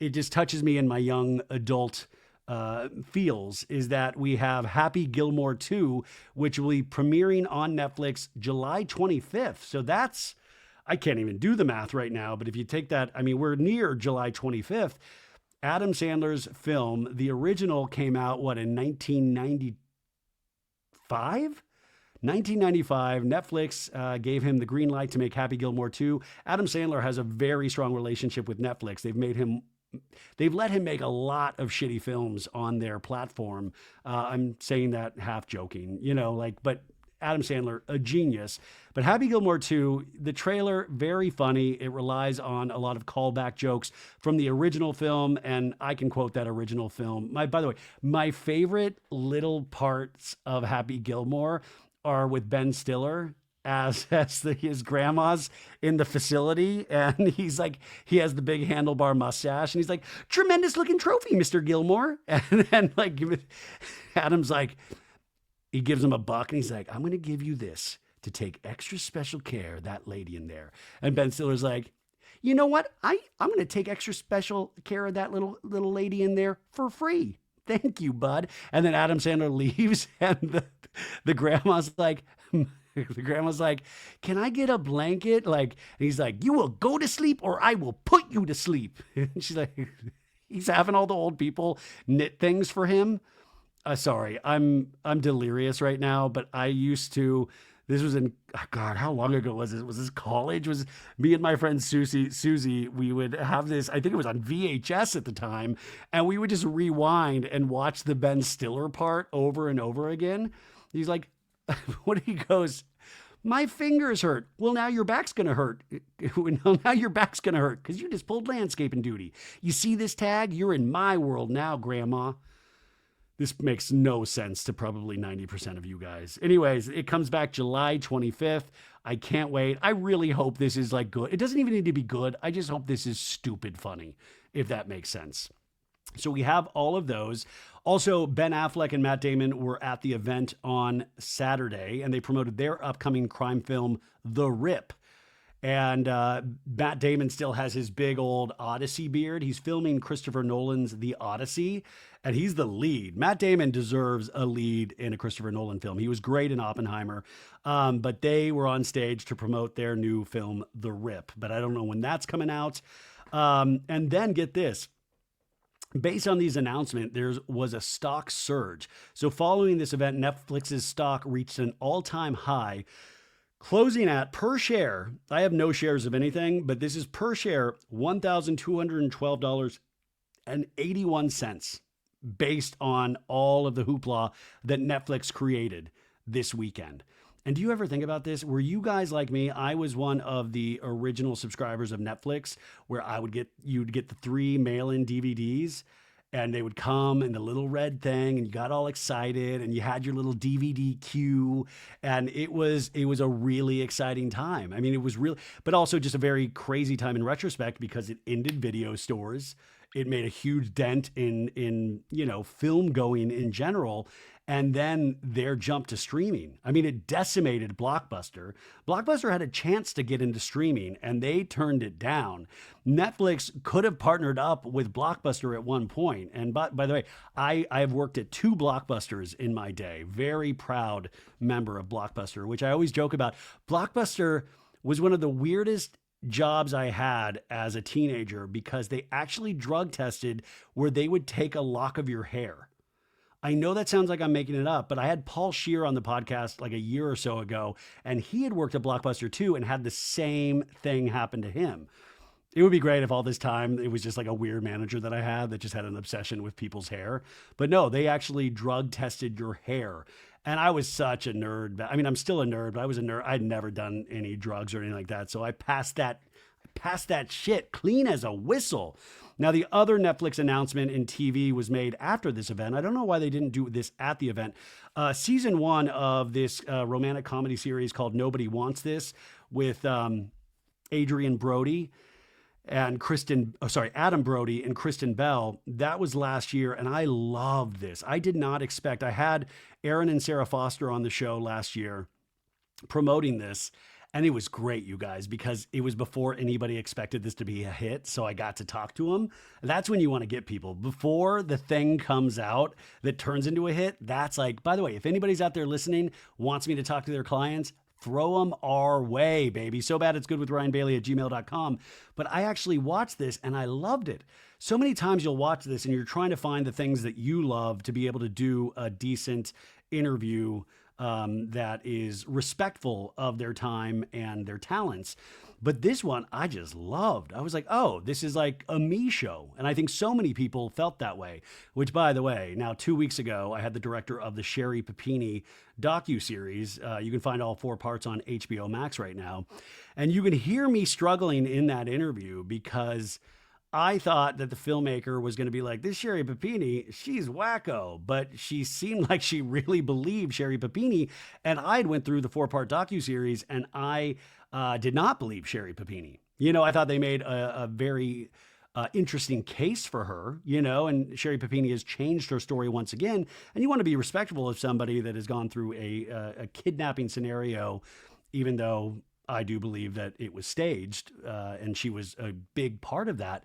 it just touches me in my young adult feels. Is that we have Happy Gilmore 2, which will be premiering on Netflix July 25th. So that's, I can't even do the math right now, but if you take that, I mean, we're near July 25th. Adam Sandler's film, the original, came out, what, in 1995? 1995, Netflix gave him the green light to make Happy Gilmore 2. Adam Sandler has a very strong relationship with Netflix. They've let him make a lot of shitty films on their platform. I'm saying that half joking, but Adam Sandler, a genius. But Happy Gilmore 2, the trailer, very funny. It relies on a lot of callback jokes from the original film, and I can quote that original film. By the way, my favorite little parts of Happy Gilmore are with Ben Stiller as his grandma's in the facility, and he's like, he has the big handlebar mustache, and he's like, "Tremendous looking trophy, Mr. Gilmore." And then Adam's like, he gives him $1 and he's like, "I'm going to give you this to take extra special care of that lady in there." And Ben Stiller's like, "You know what? I'm going to take extra special care of that little lady in there for free. Thank you, bud." And then Adam Sandler leaves, and the grandma's like, "Can I get a blanket?" And he's like, "You will go to sleep or I will put you to sleep." And she's like, he's having all the old people knit things for him. Sorry, I'm delirious right now, but I used to, this was in, oh God, how long ago was it? Was this college? Was me and my friend Susie, we would have this, I think it was on VHS at the time, and we would just rewind and watch the Ben Stiller part over and over again. He's like, he goes, "My fingers hurt." "Well, now your back's going to hurt. Now your back's going to hurt because you just pulled landscaping duty. You see this tag? You're in my world now, Grandma." This makes no sense to probably 90% of you guys. Anyways, it comes back July 25th. I can't wait. I really hope this is good. It doesn't even need to be good. I just hope this is stupid funny, if that makes sense. So we have all of those. Also, Ben Affleck and Matt Damon were at the event on Saturday, and they promoted their upcoming crime film, The Rip. And Matt Damon still has his big old Odyssey beard. He's filming Christopher Nolan's The Odyssey, and he's the lead. Matt Damon deserves a lead in a Christopher Nolan film. He was great in Oppenheimer, but they were on stage to promote their new film, The Rip. But I don't know when that's coming out. And then get this. Based on these announcements, there was a stock surge. So following this event, Netflix's stock reached an all-time high, closing at, per share, I have no shares of anything, but this is per share, $1,212.81, based on all of the hoopla that Netflix created this weekend. And do you ever think about this? Were you guys like me? I was one of the original subscribers of Netflix, where you'd get the 3 mail-in DVDs, and they would come in the little red thing, and you got all excited, and you had your little DVD queue, and it was a really exciting time. I mean, it was real, but also just a very crazy time in retrospect, because it ended video stores. It made a huge dent in film going in general. And then their jump to streaming. I mean, it decimated Blockbuster. Blockbuster had a chance to get into streaming, and they turned it down. Netflix could have partnered up with Blockbuster at one point. And by the way, I have worked at 2 Blockbusters in my day. Very proud member of Blockbuster, which I always joke about. Blockbuster was one of the weirdest jobs I had as a teenager, because they actually drug tested where they would take a lock of your hair. I know that sounds like I'm making it up, but I had Paul Scheer on the podcast like a year or so ago, and he had worked at Blockbuster too and had the same thing happen to him. It would be great if all this time it was just like a weird manager that I had that just had an obsession with people's hair. But no, they actually drug tested your hair. And I was such a nerd. I mean, I'm still a nerd, but I was a nerd. I'd never done any drugs or anything like that. So I passed that shit clean as a whistle. Now, the other Netflix announcement in TV was made after this event. I don't know why they didn't do this at the event. Season one of this romantic comedy series called Nobody Wants This with Adrian Brody and Adam Brody and Kristen Bell. That was last year, and I loved this. I did not expect. I had Aaron and Sarah Foster on the show last year promoting this, and it was great, you guys, because it was before anybody expected this to be a hit. So I got to talk to them. That's when you want to get people before the thing comes out that turns into a hit. That's like, by the way, if anybody's out there listening, wants me to talk to their clients, throw them our way, baby. So bad it's good with RyanBailey@gmail.com. But I actually watched this and I loved it. So many times you'll watch this and you're trying to find the things that you love to be able to do a decent interview that is respectful of their time and their talents. But this one I just loved. I was like, oh, this is like a me show. And I think so many people felt that way, which, by the way, now 2 weeks ago, I had the director of the Sherry Papini docuseries. You can find all 4 parts on HBO Max right now. And you can hear me struggling in that interview because I thought that the filmmaker was going to be like, this Sherry Papini, she's wacko, but she seemed like she really believed Sherry Papini. And I'd went through the 4-part docuseries and I did not believe Sherry Papini. You know, I thought they made a very interesting case for her, you know, and Sherry Papini has changed her story once again. And you want to be respectful of somebody that has gone through a kidnapping scenario, even though I do believe that it was staged, and she was a big part of that.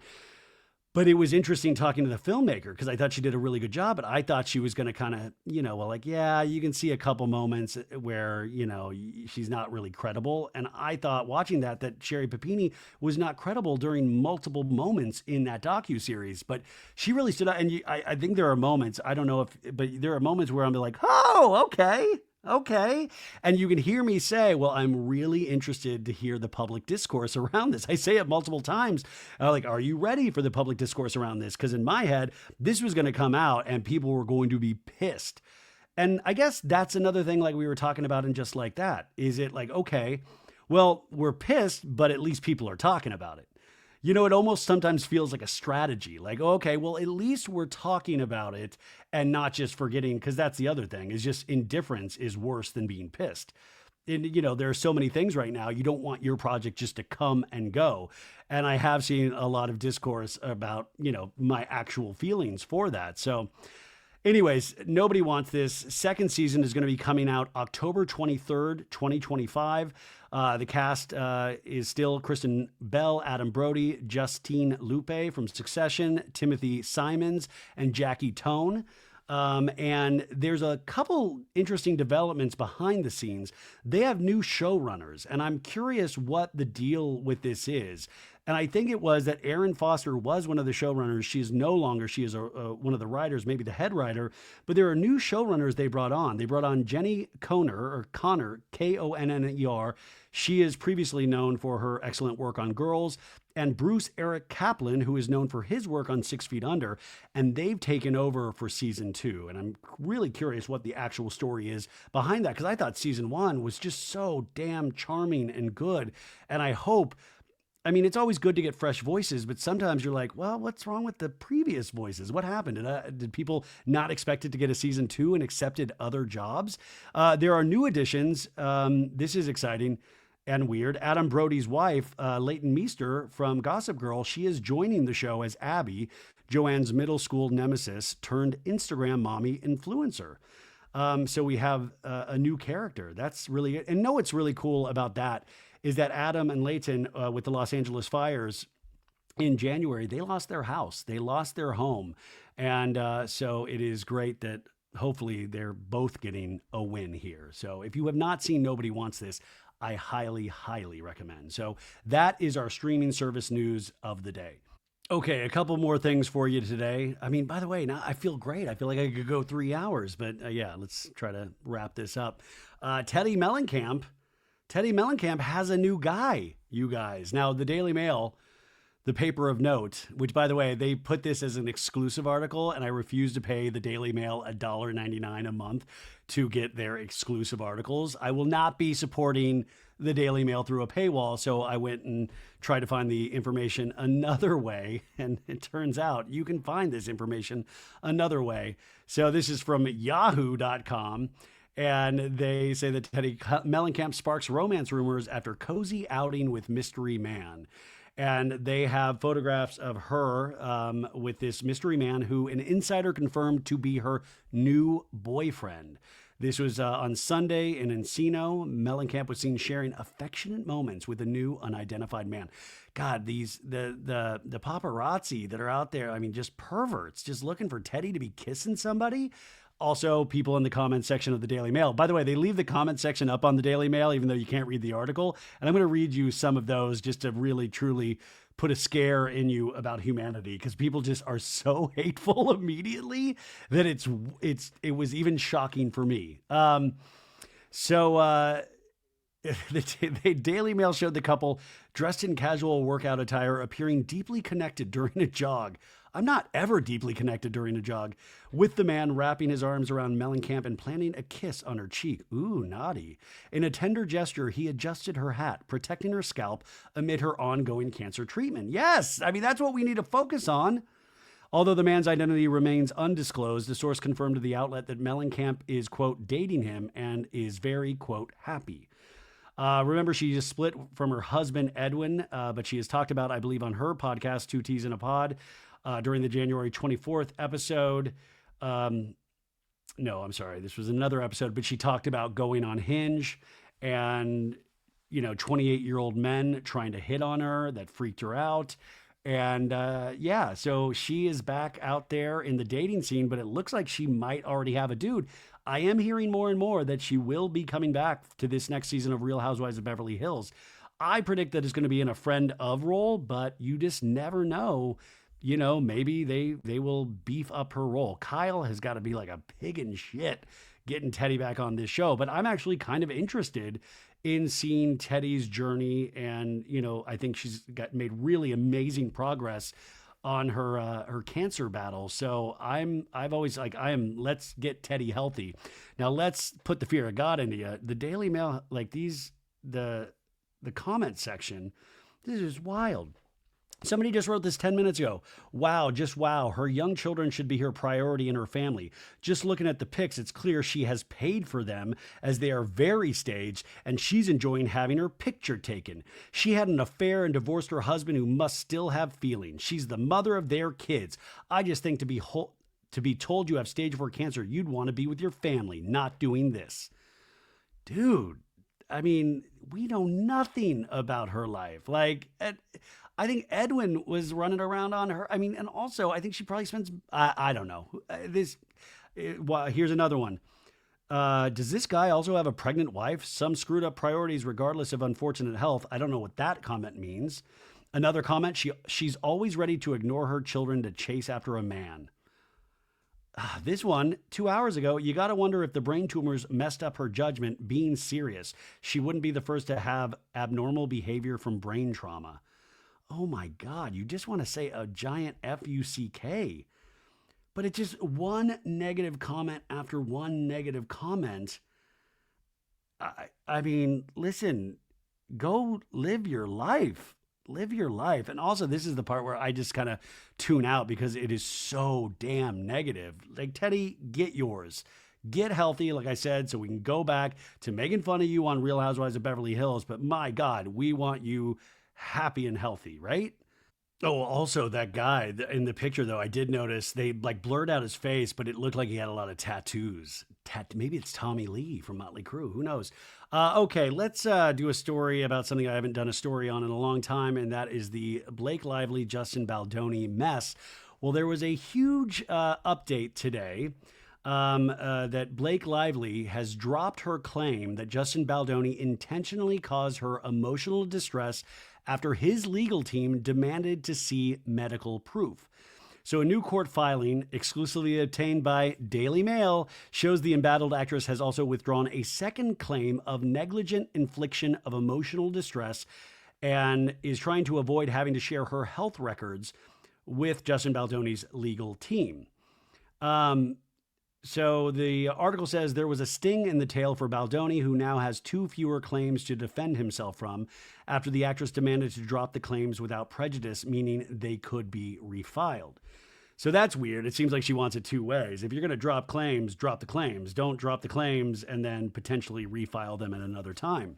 But it was interesting talking to the filmmaker because I thought she did a really good job, but I thought she was going to kind of, you know, well, like, yeah, you can see a couple moments where, you know, she's not really credible. And I thought watching that Sherry Papini was not credible during multiple moments in that docuseries, but she really stood out. And I think there are moments, I don't know but there are moments where I'm like, oh, okay. Okay. And you can hear me say, well, I'm really interested to hear the public discourse around this. I say it multiple times. Like, are you ready for the public discourse around this? Because in my head, this was going to come out and people were going to be pissed. And I guess that's another thing like we were talking about in Just Like That. Is it like, okay, well, we're pissed, but at least people are talking about it. You know, it almost sometimes feels like a strategy. Like, okay, well, at least we're talking about it and not just forgetting, because that's the other thing, is just indifference is worse than being pissed. And, you know, there are so many things right now. You don't want your project just to come and go. And I have seen a lot of discourse about, you know, my actual feelings for that. So anyways, Nobody Wants This. Second season is going to be coming out October 23rd, 2025. The cast is still Kristen Bell, Adam Brody, Justine Lupe from Succession, Timothy Simons, and Jackie Tone. And there's a couple interesting developments behind the scenes. They have new showrunners, and I'm curious what the deal with this is. And I think it was that Erin Foster was one of the showrunners. She is no longer. She is one of the writers, maybe the head writer. But there are new showrunners they brought on. They brought on Jenny Connor, Konner. She is previously known for her excellent work on Girls. And Bruce Eric Kaplan, who is known for his work on 6 Feet Under. And they've taken over for season 2. And I'm really curious what the actual story is behind that, because I thought season 1 was just so damn charming and good. And I hope... I mean, it's always good to get fresh voices, but sometimes you're like, well, what's wrong with the previous voices? What happened? Did people not expect it to get a season 2 and accepted other jobs? There are new additions. This is exciting and weird. Adam Brody's wife, Leighton Meester from Gossip Girl, she is joining the show as Abby, Joanne's middle school nemesis turned Instagram mommy influencer. So we have a new character. That's really it. And know what's really cool about that is that Adam and Leighton, with the Los Angeles fires in January, they lost their house. They lost their home. And so it is great that hopefully they're both getting a win here. So if you have not seen Nobody Wants This, I highly, highly recommend. So that is our streaming service news of the day. Okay, a couple more things for you today. I mean, by the way, now I feel great. I feel like I could go 3 hours, but yeah, let's try to wrap this up. Teddy Mellencamp has a new guy, you guys. Now, the Daily Mail the paper of note, which by the way, they put this as an exclusive article, and I refuse to pay the Daily Mail $1.99 a month to get their exclusive articles. I will not be supporting the Daily Mail through a paywall, so I went and tried to find the information another way, and it turns out you can find this information another way. So this is from yahoo.com. And they say that Teddy Mellencamp sparks romance rumors after cozy outing with mystery man. And they have photographs of her with this mystery man who an insider confirmed to be her new boyfriend. This was on Sunday in Encino. Mellencamp was seen sharing affectionate moments with a new unidentified man. God, the paparazzi that are out there, I mean, just perverts, just looking for Teddy to be kissing somebody. Also, people in the comment section of the Daily Mail. By the way, they leave the comment section up on the Daily Mail, even though you can't read the article. And I'm going to read you some of those just to really, truly put a scare in you about humanity, because people just are so hateful immediately that it was even shocking for me. The Daily Mail showed the couple dressed in casual workout attire appearing deeply connected during a jog. I'm not ever deeply connected during a jog, with the man wrapping his arms around Mellencamp and planting a kiss on her cheek. Ooh, naughty. In a tender gesture, he adjusted her hat, protecting her scalp amid her ongoing cancer treatment. Yes, I mean, that's what we need to focus on. Although the man's identity remains undisclosed, the source confirmed to the outlet that Mellencamp is, quote, dating him and is very, quote, happy. Remember, she just split from her husband, Edwin, but she has talked about, I believe, on her podcast, Two Teas in a Pod, during the January 24th episode. No, I'm sorry. This was another episode, but she talked about going on Hinge and, 28-year-old men trying to hit on her. That freaked her out. And so she is back out there in the dating scene, but it looks like she might already have a dude. I am hearing more and more that she will be coming back to this next season of Real Housewives of Beverly Hills. I predict that it's going to be in a friend of role, but you just never know. Maybe they will beef up her role. Kyle has got to be like a pig in shit getting Teddy back on this show, but I'm actually kind of interested in seeing Teddy's journey. And, I think she's made really amazing progress on her cancer battle. So let's get Teddy healthy. Now let's put the fear of God into you. The Daily Mail, the comment section, this is wild. Somebody just wrote this 10 minutes ago. Wow, just wow. Her young children should be her priority in her family. Just looking at the pics, it's clear she has paid for them as they are very staged, and she's enjoying having her picture taken. She had an affair and divorced her husband, who must still have feelings. She's the mother of their kids. I just think to be told you have stage 4 cancer, you'd want to be with your family, not doing this. Dude, I mean, we know nothing about her life. I think Edwin was running around on her. I mean, and also I think she probably spends, I don't know. Here's another one. Does this guy also have a pregnant wife? Some screwed up priorities regardless of unfortunate health. I don't know what that comment means. Another comment, she's always ready to ignore her children to chase after a man. This one, 2 hours ago, you got to wonder if the brain tumors messed up her judgment, being serious. She wouldn't be the first to have abnormal behavior from brain trauma. Oh my God, you just want to say a giant F-U-C-K. But it's just one negative comment after one negative comment. I mean, listen, go live your life. Live your life. And also, this is the part where I just kind of tune out because it is so damn negative. Like, Teddy, get yours. Get healthy, like I said, so we can go back to making fun of you on Real Housewives of Beverly Hills. But my God, we want you happy and healthy, right? Oh, also that guy in the picture, though, I did notice they blurred out his face, but it looked like he had a lot of tattoos. Maybe it's Tommy Lee from Motley Crue. Who knows? Okay, let's do a story about something I haven't done a story on in a long time, and that is the Blake Lively, Justin Baldoni mess. Well, there was a huge update today that Blake Lively has dropped her claim that Justin Baldoni intentionally caused her emotional distress after his legal team demanded to see medical proof. So a new court filing, exclusively obtained by Daily Mail, shows the embattled actress has also withdrawn a second claim of negligent infliction of emotional distress and is trying to avoid having to share her health records with Justin Baldoni's legal team. Um, so the article says there was a sting in the tail for Baldoni, who now has two fewer claims to defend himself from after the actress demanded to drop the claims without prejudice, meaning they could be refiled. So that's weird. It seems like she wants it two ways. If you're going to drop claims, drop the claims. Don't drop the claims and then potentially refile them at another time.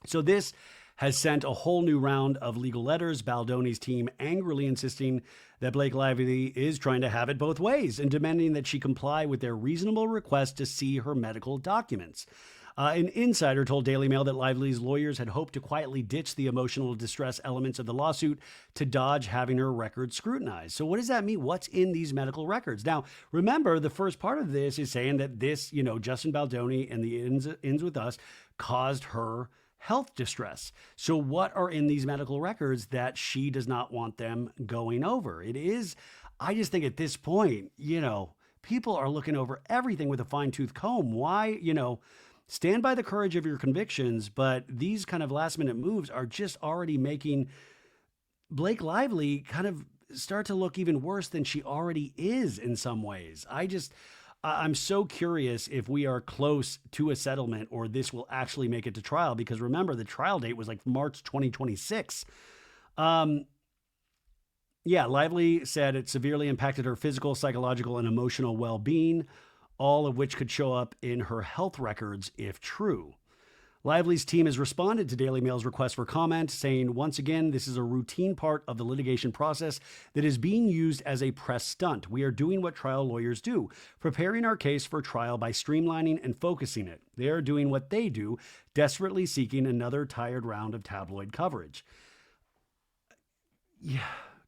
So this has sent a whole new round of legal letters, Baldoni's team angrily insisting that Blake Lively is trying to have it both ways and demanding that she comply with their reasonable request to see her medical documents. An insider told Daily Mail that Lively's lawyers had hoped to quietly ditch the emotional distress elements of the lawsuit to dodge having her records scrutinized. So what does that mean? What's in these medical records? Now, remember, the first part of this is saying that this, Justin Baldoni and the ends with us caused her health distress. So what are in these medical records that she does not want them going over? I just think at this point, people are looking over everything with a fine-tooth comb. Why, stand by the courage of your convictions, but these kind of last-minute moves are just already making Blake Lively kind of start to look even worse than she already is in some ways. I'm so curious if we are close to a settlement or this will actually make it to trial, because remember, the trial date was like March 2026. Lively said it severely impacted her physical, psychological, and emotional well-being, all of which could show up in her health records if true. Lively's team has responded to Daily Mail's request for comment, saying, once again, this is a routine part of the litigation process that is being used as a press stunt. We are doing what trial lawyers do, preparing our case for trial by streamlining and focusing it. They are doing what they do, desperately seeking another tired round of tabloid coverage. Yeah,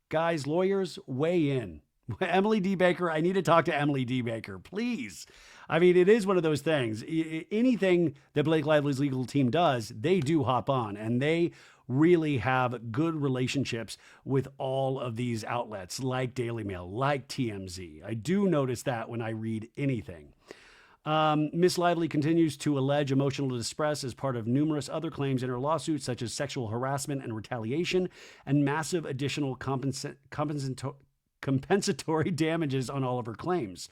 guys, lawyers, weigh in. Emily D. Baker, I need to talk to Emily D. Baker, please. I mean, it is one of those things. Anything that Blake Lively's legal team does, they do hop on, and they really have good relationships with all of these outlets like Daily Mail, like TMZ. I do notice that when I read anything. Miss Lively continues to allege emotional distress as part of numerous other claims in her lawsuit, such as sexual harassment and retaliation, and massive additional compensatory damages on all of her claims.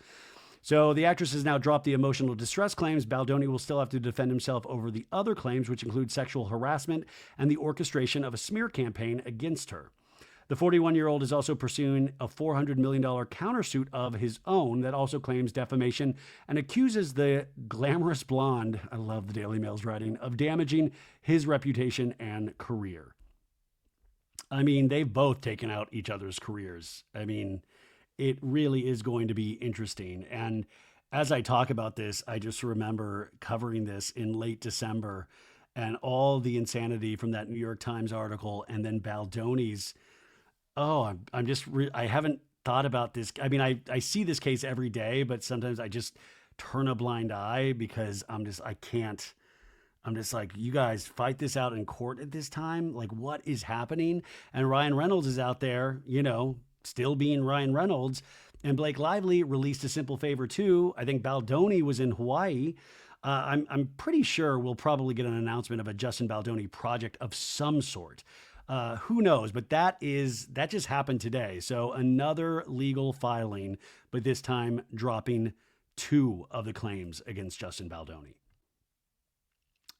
So the actress has now dropped the emotional distress claims. Baldoni will still have to defend himself over the other claims, which include sexual harassment and the orchestration of a smear campaign against her. The 41-year-old is also pursuing a $400 million countersuit of his own that also claims defamation and accuses the glamorous blonde, I love the Daily Mail's writing, of damaging his reputation and career. I mean, they've both taken out each other's careers. I mean, it really is going to be interesting. And as I talk about this, I just remember covering this in late December and all the insanity from that New York Times article, and then Baldoni's. I haven't thought about this. I mean, I see this case every day, but sometimes I just turn a blind eye because I'm just like, you guys fight this out in court at this time. Like, what is happening? And Ryan Reynolds is out there, still being Ryan Reynolds. And Blake Lively released a simple favor too. I think Baldoni was in Hawaii. I'm pretty sure we'll probably get an announcement of a Justin Baldoni project of some sort. Who knows? But that just happened today. So another legal filing, but this time dropping 2 of the claims against Justin Baldoni.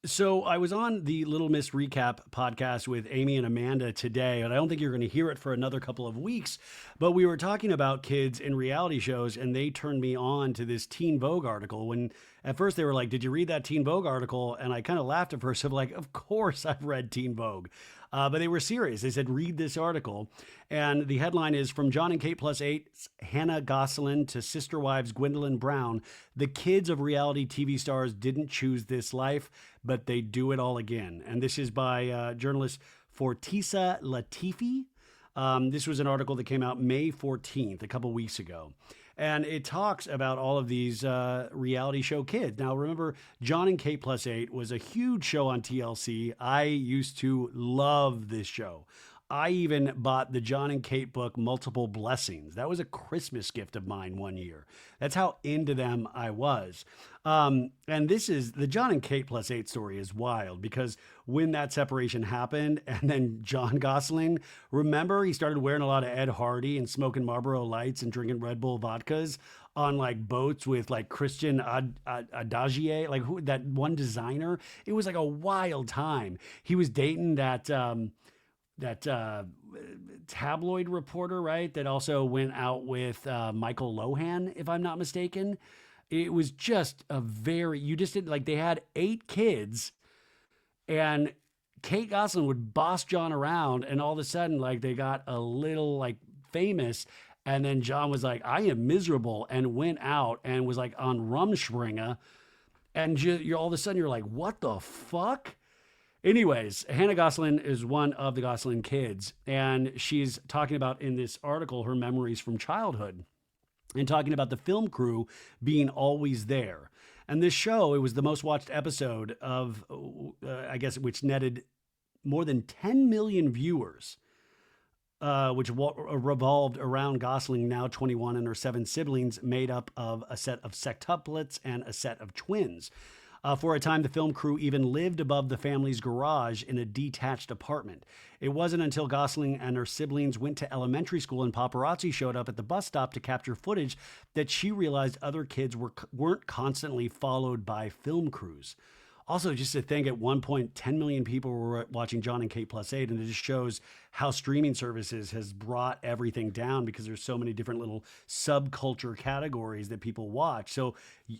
So I was on the Little Miss Recap podcast with Amy and Amanda today, and I don't think you're going to hear it for another couple of weeks, but we were talking about kids in reality shows, and they turned me on to this Teen Vogue article. When at first they were like, did you read that Teen Vogue article? And I kind of laughed at first. I'm like, of course I've read Teen Vogue. But they were serious. They said, read this article. And the headline is, From John and Kate +8's Hannah Gosselin to Sister Wives Gwendolyn Brown, the kids of reality TV stars didn't choose this life, but they do it all again. And this is by journalist Fortisa Latifi. This was an article that came out May 14th, a couple weeks ago. And it talks about all of these reality show kids. Now, remember, John and Kate +8 was a huge show on TLC. I used to love this show. I even bought the John and Kate book, Multiple Blessings. That was a Christmas gift of mine one year. That's how into them I was. And this is the John and Kate plus eight story is wild because when that separation happened, and then John Gosling, remember he started wearing a lot of Ed Hardy and smoking Marlboro Lights and drinking Red Bull vodkas on like boats with like Christian Adagier, like who that one designer. It was like a wild time. He was dating that tabloid reporter, right? That also went out with Michael Lohan, if I'm not mistaken. It was just a very, you just did like, they had 8 kids and Kate Gosselin would boss John around and all of a sudden, like they got a little like famous. And then John was like, I am miserable and went out and was like on Rumspringa. And you're all of a sudden you're like, what the fuck? Anyways, Hannah Gosselin is one of the Gosselin kids, and she's talking about in this article her memories from childhood and talking about the film crew being always there. And this show, it was the most watched episode of, I guess, which netted more than 10 million viewers, which revolved around Gosling, now 21, and her 7 siblings, made up of a set of sextuplets and a set of twins. For a time, the film crew even lived above the family's garage in a detached apartment. It wasn't until Gosling and her siblings went to elementary school and paparazzi showed up at the bus stop to capture footage that she realized other kids weren't constantly followed by film crews. Also, just to think, at one point, 10 million people were watching John and Kate plus 8, and it just shows how streaming services has brought everything down because there's so many different little subculture categories that people watch. So,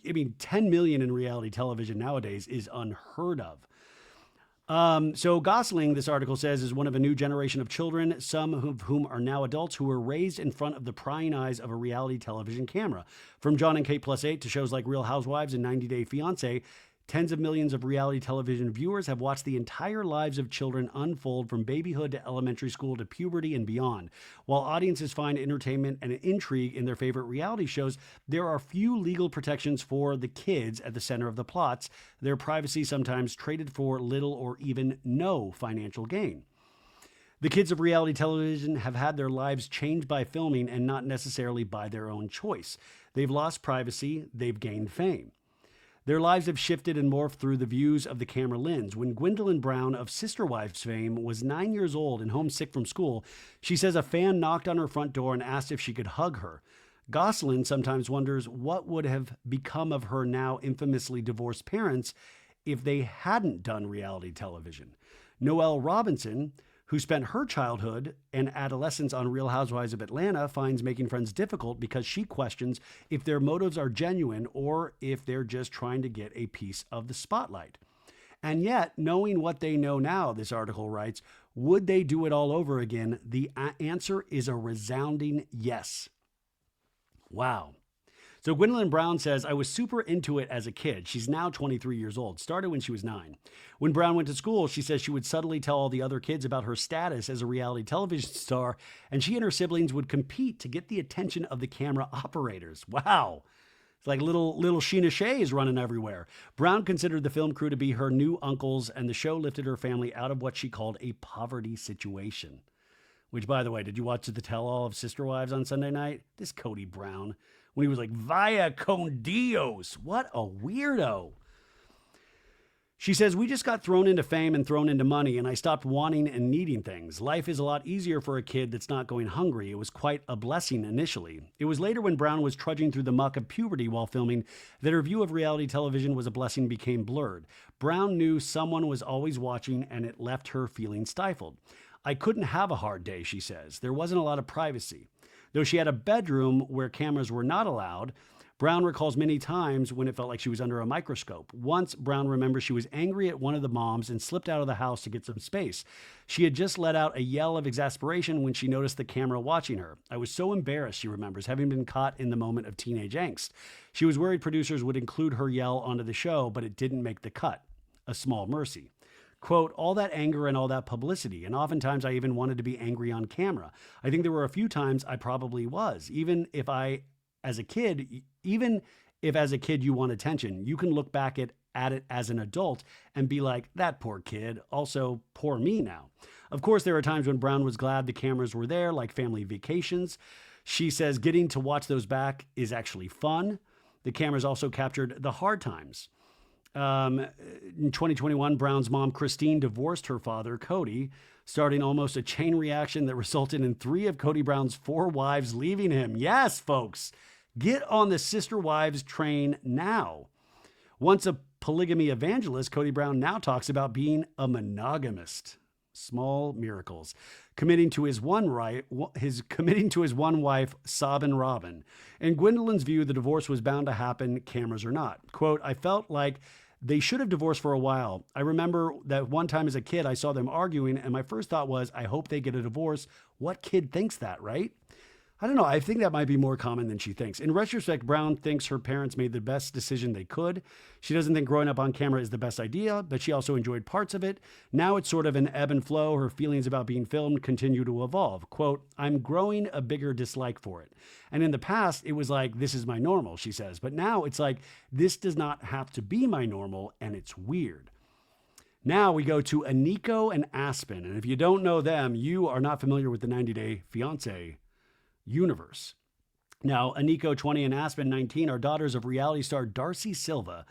I mean, 10 million in reality television nowadays is unheard of. So Gosling, this article says, is one of a new generation of children, some of whom are now adults who were raised in front of the prying eyes of a reality television camera. From John and Kate plus 8 to shows like Real Housewives and 90 Day Fiancé, tens of millions of reality television viewers have watched the entire lives of children unfold from babyhood to elementary school to puberty and beyond. While audiences find entertainment and intrigue in their favorite reality shows, there are few legal protections for the kids at the center of the plots, their privacy sometimes traded for little or even no financial gain. The kids of reality television have had their lives changed by filming and not necessarily by their own choice. They've lost privacy, they've gained fame. Their lives have shifted and morphed through the views of the camera lens. When Gwendolyn Brown of Sister Wives fame was 9 years old and homesick from school, she says a fan knocked on her front door and asked if she could hug her. Gosselin sometimes wonders what would have become of her now infamously divorced parents if they hadn't done reality television. Noelle Robinson, who spent her childhood and adolescence on Real Housewives of Atlanta, finds making friends difficult because she questions if their motives are genuine or if they're just trying to get a piece of the spotlight. And yet, knowing what they know now, this article writes, would they do it all over again? The answer is a resounding yes. Wow. So Gwendolyn Brown says, I was super into it as a kid. She's now 23 years old, started when she was 9. When Brown went to school, she says she would subtly tell all the other kids about her status as a reality television star, and she and her siblings would compete to get the attention of the camera operators. Wow. It's like little Sheena Shea is running everywhere. Brown considered the film crew to be her new uncles, and the show lifted her family out of what she called a poverty situation. Which, by the way, did you watch the tell-all of Sister Wives on Sunday night? This Cody Brown, when he was like, Vaya con Dios. What a weirdo. She says, we just got thrown into fame and thrown into money, and I stopped wanting and needing things. Life is a lot easier for a kid that's not going hungry. It was quite a blessing initially. It was later when Brown was trudging through the muck of puberty while filming that her view of reality television was a blessing became blurred. Brown knew someone was always watching, and it left her feeling stifled. I couldn't have a hard day, she says. There wasn't a lot of privacy. Though she had a bedroom where cameras were not allowed, Brown recalls many times when it felt like she was under a microscope. Once, Brown remembers she was angry at one of the moms and slipped out of the house to get some space. She had just let out a yell of exasperation when she noticed the camera watching her. I was so embarrassed, she remembers, having been caught in the moment of teenage angst. She was worried producers would include her yell onto the show, but it didn't make the cut. A small mercy. Quote, all that anger and all that publicity, and oftentimes I even wanted to be angry on camera. I think there were a few times I probably was. Even if as a kid you want attention, you can look back at at it as an adult and be like, that poor kid, also poor me now. Of course, there are times when Brown was glad the cameras were there, like family vacations. She says getting to watch those back is actually fun. The cameras also captured the hard times. In 2021, Brown's mom, Christine, divorced her father, Cody, starting almost a chain reaction that resulted in 3 of Cody Brown's 4 wives leaving him. Yes, folks, get on the sister wives train now. Once a polygamy evangelist, Cody Brown now talks about being a monogamist. Small miracles. Committing to his one wife, Sob and Robin. In Gwendolyn's view, the divorce was bound to happen, cameras or not. Quote, I felt like they should have divorced for a while. I remember that one time as a kid, I saw them arguing, and my first thought was, I hope they get a divorce. What kid thinks that, right? I don't know. I think that might be more common than she thinks. In retrospect, Brown thinks her parents made the best decision they could. She doesn't think growing up on camera is the best idea, but she also enjoyed parts of it. Now it's sort of an ebb and flow. Her feelings about being filmed continue to evolve. Quote, I'm growing a bigger dislike for it. And in the past, it was like, this is my normal, she says. But now it's like, this does not have to be my normal, and it's weird. Now we go to Aniko and Aspen. And if you don't know them, you are not familiar with the 90 Day Fiancé universe. Now, Aniko, 20, and Aspen, 19, are daughters of reality star Darcy Silva,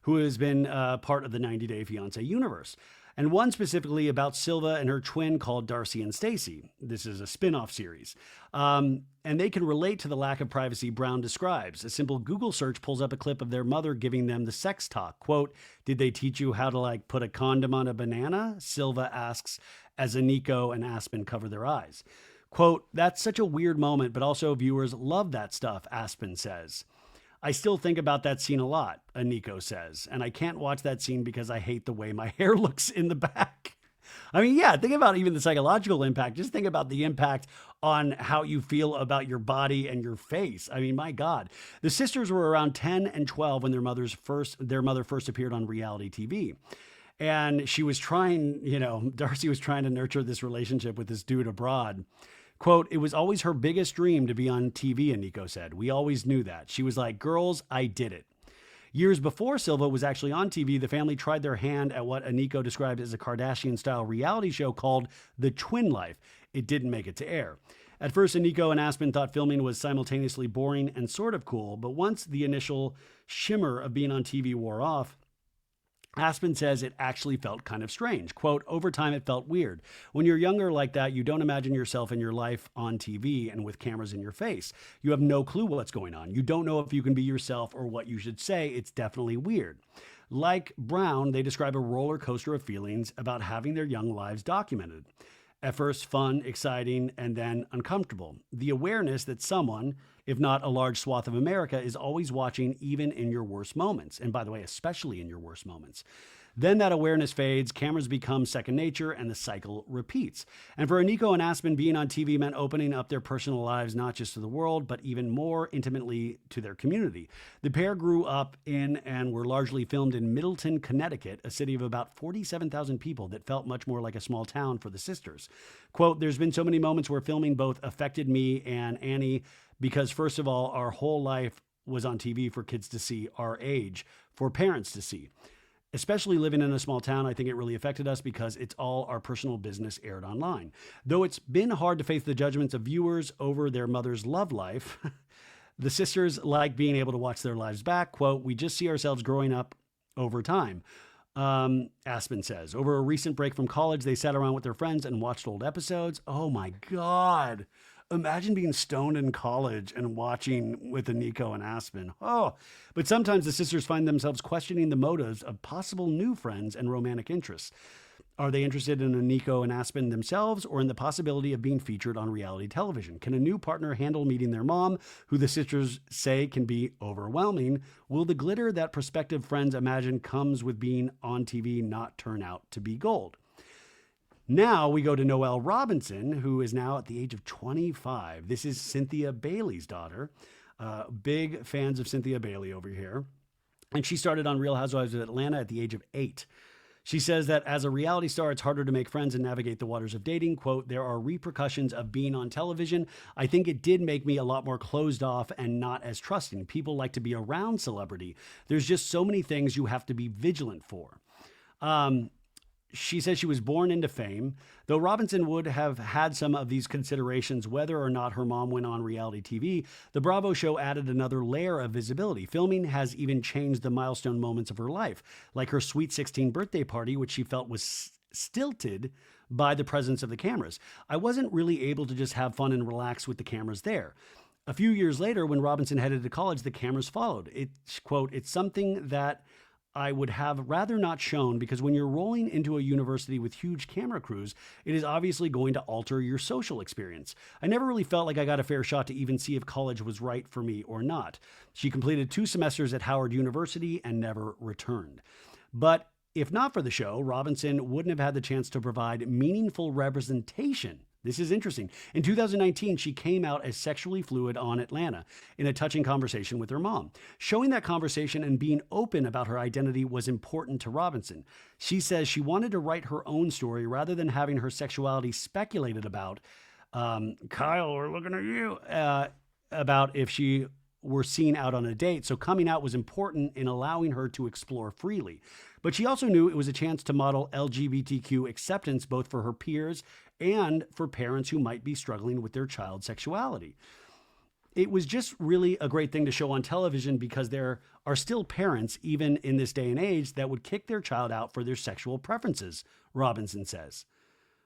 who has been part of the 90 Day Fiancé universe. And one specifically about Silva and her twin called Darcy and Stacy. This is a spin-off series. And they can relate to the lack of privacy Brown describes. A simple Google search pulls up a clip of their mother giving them the sex talk. Quote, did they teach you how to put a condom on a banana? Silva asks as Aniko and Aspen cover their eyes. Quote, that's such a weird moment, but also viewers love that stuff, Aspen says. I still think about that scene a lot, Aniko says, and I can't watch that scene because I hate the way my hair looks in the back. I mean, yeah, think about even the psychological impact. Just think about the impact on how you feel about your body and your face. I mean, my God. The sisters were around 10 and 12 when their mother first appeared on reality TV. And she was trying, Darcy was trying to nurture this relationship with this dude abroad. Quote, it was always her biggest dream to be on TV, Aniko said. We always knew that. She was like, girls, I did it. Years before Silva was actually on TV, the family tried their hand at what Aniko described as a Kardashian-style reality show called The Twin Life. It didn't make it to air. At first, Aniko and Aspen thought filming was simultaneously boring and sort of cool, but once the initial shimmer of being on TV wore off, Aspen says it actually felt kind of strange. Quote, over time, it felt weird. When you're younger like that, you don't imagine yourself and your life on TV and with cameras in your face. You have no clue what's going on. You don't know if you can be yourself or what you should say. It's definitely weird. Like Brown, they describe a roller coaster of feelings about having their young lives documented. At first, fun, exciting, and then uncomfortable. The awareness that someone, if not a large swath of America, is always watching even in your worst moments. And by the way, especially in your worst moments. Then that awareness fades, cameras become second nature, and the cycle repeats. And for Aniko and Aspen, being on TV meant opening up their personal lives, not just to the world, but even more intimately to their community. The pair grew up in and were largely filmed in Middleton, Connecticut, a city of about 47,000 people that felt much more like a small town for the sisters. Quote, there's been so many moments where filming both affected me and Annie because, first of all, our whole life was on TV for kids to see our age, for parents to see. Especially living in a small town, I think it really affected us because it's all our personal business aired online. Though it's been hard to face the judgments of viewers over their mother's love life, the sisters like being able to watch their lives back. Quote, we just see ourselves growing up over time. Aspen says, over a recent break from college, they sat around with their friends and watched old episodes. Oh my God. Imagine being stoned in college and watching with Aniko and Aspen. Oh, but sometimes the sisters find themselves questioning the motives of possible new friends and romantic interests. Are they interested in Aniko and Aspen themselves or in the possibility of being featured on reality television? Can a new partner handle meeting their mom, who the sisters say can be overwhelming? Will the glitter that prospective friends imagine comes with being on TV not turn out to be gold? Now we go to Noelle Robinson, who is now at the age of 25. This is Cynthia Bailey's daughter. Big fans of Cynthia Bailey over here. And she started on Real Housewives of Atlanta at the age of 8. She says that as a reality star, it's harder to make friends and navigate the waters of dating. Quote, there are repercussions of being on television. I think it did make me a lot more closed off and not as trusting. People like to be around celebrity. There's just so many things you have to be vigilant for. She says she was born into fame, though Robinson would have had some of these considerations whether or not her mom went on reality TV. The Bravo show added another layer of visibility. Filming has even changed the milestone moments of her life, like her Sweet 16 birthday party, which she felt was stilted by the presence of the cameras. I wasn't really able to just have fun and relax with the cameras there. A few years later, when Robinson headed to college, the cameras followed. It's, quote, it's something that I would have rather not shown because when you're rolling into a university with huge camera crews, it is obviously going to alter your social experience. I never really felt like I got a fair shot to even see if college was right for me or not. She completed 2 semesters at Howard University and never returned. But if not for the show, Robinson wouldn't have had the chance to provide meaningful representation. This is interesting. In 2019, she came out as sexually fluid on Atlanta in a touching conversation with her mom. Showing that conversation and being open about her identity was important to Robinson. She says she wanted to write her own story rather than having her sexuality speculated about. Kyle, we're looking at you. About if she were seen out on a date. So coming out was important in allowing her to explore freely. But she also knew it was a chance to model LGBTQ acceptance both for her peers and for parents who might be struggling with their child's sexuality. It was just really a great thing to show on television because there are still parents, even in this day and age, that would kick their child out for their sexual preferences, Robinson says.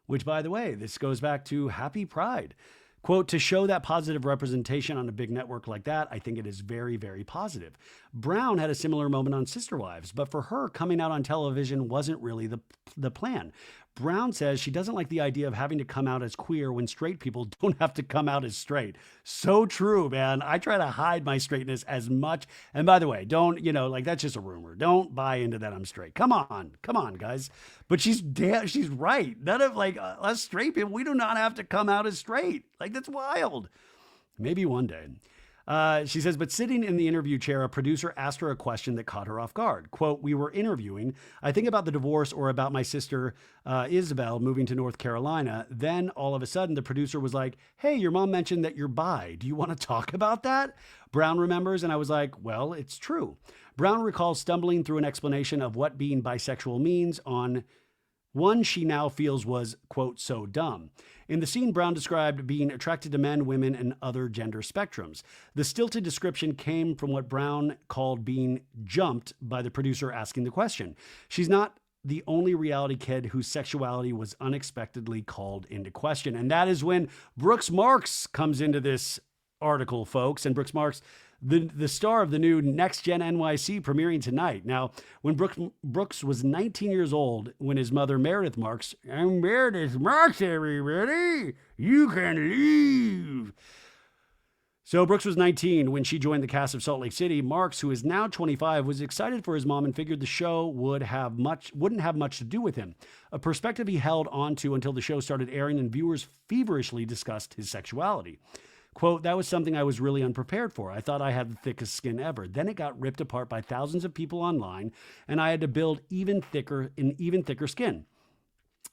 Which, by the way, this goes back to Happy Pride. Quote, to show that positive representation on a big network like that, I think it is very, very positive. Brown had a similar moment on Sister Wives, but for her, coming out on television wasn't really the plan. Brown says she doesn't like the idea of having to come out as queer when straight people don't have to come out as straight. So true, man. I try to hide my straightness as much. And by the way, don't, that's just a rumor. Don't buy into that I'm straight. Come on, guys. But she's right. None of us straight people, we do not have to come out as straight. That's wild. Maybe one day. She says, but sitting in the interview chair, a producer asked her a question that caught her off guard. Quote, we were interviewing, I think about the divorce or about my sister, Isabel, moving to North Carolina. Then all of a sudden, the producer was like, hey, your mom mentioned that you're bi. Do you want to talk about that? Brown remembers, and I was like, well, it's true. Brown recalls stumbling through an explanation of what being bisexual means on one she now feels was, quote, so dumb. In the scene, Brown described being attracted to men, women, and other gender spectrums. The stilted description came from what Brown called being jumped by the producer asking the question. She's not the only reality kid whose sexuality was unexpectedly called into question. And that is when Brooks Marks comes into this article, folks. And Brooks Marks, the star of the new Next Gen NYC premiering tonight. Now, when Brooks was 19 years old, when his mother, Meredith Marks, I'm Meredith Marks, everybody, you can leave. So Brooks was 19 when she joined the cast of Salt Lake City. Marks, who is now 25, was excited for his mom and figured the show wouldn't have much to do with him, a perspective he held onto until the show started airing and viewers feverishly discussed his sexuality. Quote, that was something I was really unprepared for. I thought I had the thickest skin ever. Then it got ripped apart by thousands of people online, and I had to build even thicker skin.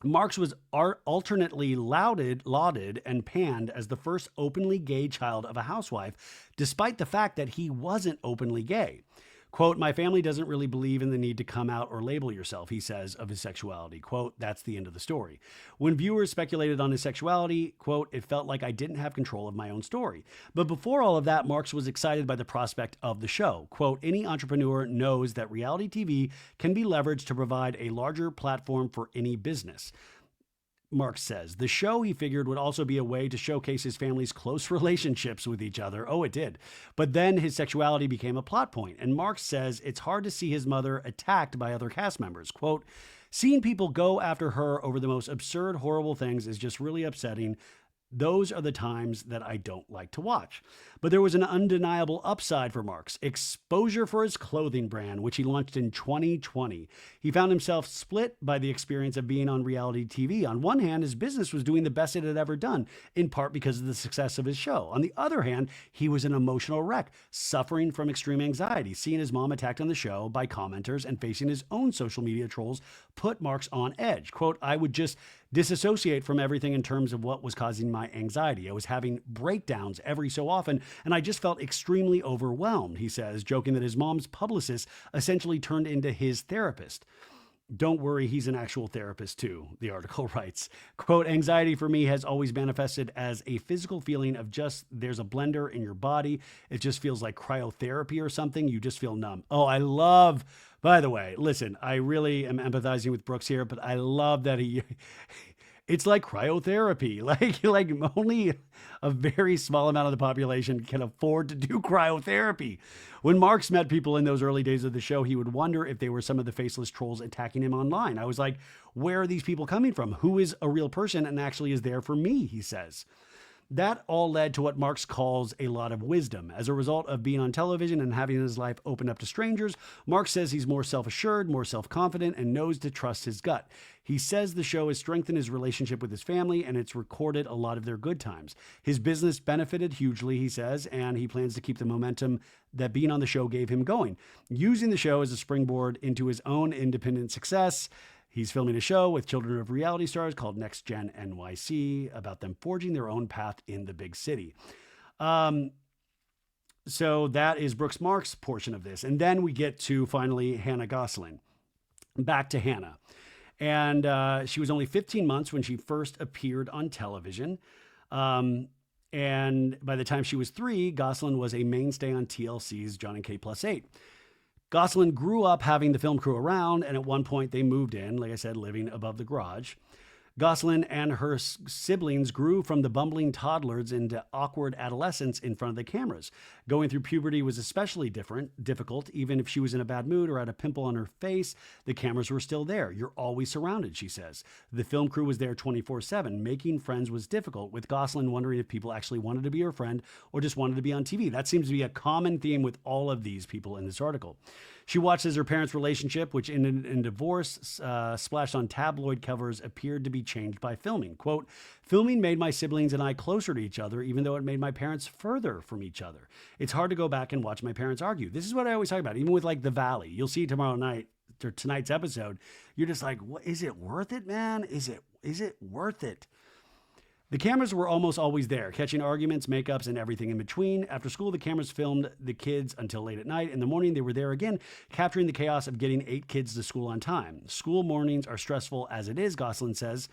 Marks was alternately lauded and panned as the first openly gay child of a housewife, despite the fact that he wasn't openly gay. Quote, my family doesn't really believe in the need to come out or label yourself, he says, of his sexuality. Quote, that's the end of the story. When viewers speculated on his sexuality, quote, it felt like I didn't have control of my own story. But before all of that, Marks was excited by the prospect of the show. Quote, any entrepreneur knows that reality TV can be leveraged to provide a larger platform for any business. Marks says the show, he figured, would also be a way to showcase his family's close relationships with each other. Oh, it did. But then his sexuality became a plot point. And Marks says it's hard to see his mother attacked by other cast members. Quote, seeing people go after her over the most absurd, horrible things is just really upsetting. Those are the times that I don't like to watch. But there was an undeniable upside for Marks: exposure for his clothing brand, which he launched in 2020. He found himself split by the experience of being on reality TV. On one hand, his business was doing the best it had ever done, in part because of the success of his show. On the other hand, he was an emotional wreck, suffering from extreme anxiety. Seeing his mom attacked on the show by commenters and facing his own social media trolls put Marks on edge. Quote, I would just disassociate from everything in terms of what was causing my anxiety. I was having breakdowns every so often, and I just felt extremely overwhelmed, he says, joking that his mom's publicist essentially turned into his therapist. Don't worry, he's an actual therapist too, the article writes. Quote, anxiety for me has always manifested as a physical feeling of just there's a blender in your body. It just feels like cryotherapy or something. You just feel numb. Oh, I love, by the way, listen, I really am empathizing with Brooks here, but I love that it's like cryotherapy. Like only a very small amount of the population can afford to do cryotherapy. When Marks met people in those early days of the show, he would wonder if they were some of the faceless trolls attacking him online. I was like, where are these people coming from? Who is a real person and actually is there for me, he says. That all led to what Marks calls a lot of wisdom. As a result of being on television and having his life open up to strangers, Marks says he's more self-assured, more self-confident, and knows to trust his gut. He says the show has strengthened his relationship with his family, and it's recorded a lot of their good times. His business benefited hugely, he says, and he plans to keep the momentum that being on the show gave him going, using the show as a springboard into his own independent success. He's filming a show with children of reality stars called Next Gen NYC about them forging their own path in the big city. So that is Brooks Marks' portion of this. And then we get to finally Hannah Gosselin. Back to Hannah. And she was only 15 months when she first appeared on television. And by the time she was 3, Gosselin was a mainstay on TLC's John and Kate Plus 8. Gosselin grew up having the film crew around, and at one point they moved in, like I said, living above the garage. Gosselin and her siblings grew from the bumbling toddlers into awkward adolescents in front of the cameras. Going through puberty was especially difficult. Even if she was in a bad mood or had a pimple on her face, the cameras were still there. You're always surrounded, she says. The film crew was there 24/7. Making friends was difficult, with Gosselin wondering if people actually wanted to be her friend or just wanted to be on TV. That seems to be a common theme with all of these people in this article. She watched as her parents' relationship, which ended in divorce, splashed on tabloid covers, appeared to be changed by filming. Quote, filming made my siblings and I closer to each other, even though it made my parents further from each other. It's hard to go back and watch my parents argue. This is what I always talk about, even with like The Valley. You'll see tomorrow night, or tonight's episode, you're just like, what, is it worth it, man? Is it worth it? The cameras were almost always there, catching arguments, makeups, and everything in between. After school, the cameras filmed the kids until late at night. In the morning, they were there again, capturing the chaos of getting 8 kids to school on time. School mornings are stressful as it is, Gosselin says,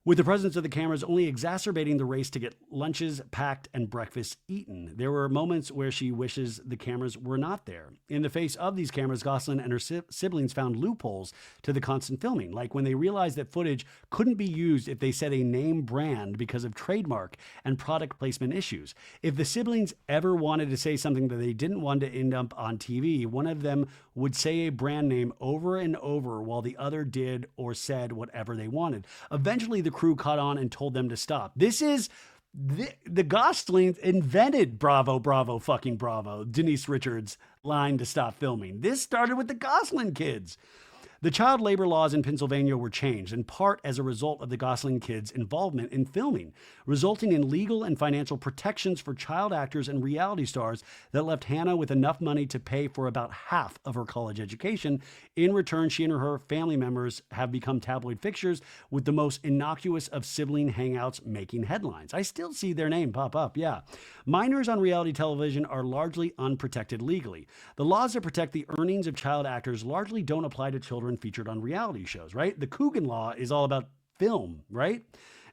with the presence of the cameras only exacerbating the race to get lunches packed and breakfast eaten. There were moments where she wishes the cameras were not there. In the face of these cameras, Gosselin and her siblings found loopholes to the constant filming, like when they realized that footage couldn't be used if they said a name brand because of trademark and product placement issues. If the siblings ever wanted to say something that they didn't want to end up on TV, one of them would say a brand name over and over while the other did or said whatever they wanted. Eventually, the crew caught on and told them to stop. This is the Goslings invented bravo, bravo, fucking bravo, Denise Richards' line to stop filming. This started with the Gosling kids. The child labor laws in Pennsylvania were changed, in part as a result of the Gosling kids' involvement in filming, resulting in legal and financial protections for child actors and reality stars that left Hannah with enough money to pay for about half of her college education. In return, she and her family members have become tabloid fixtures, with the most innocuous of sibling hangouts making headlines. I still see their name pop up, yeah. Minors on reality television are largely unprotected legally. The laws that protect the earnings of child actors largely don't apply to children featured on reality shows, right? The Coogan Law is all about film, right?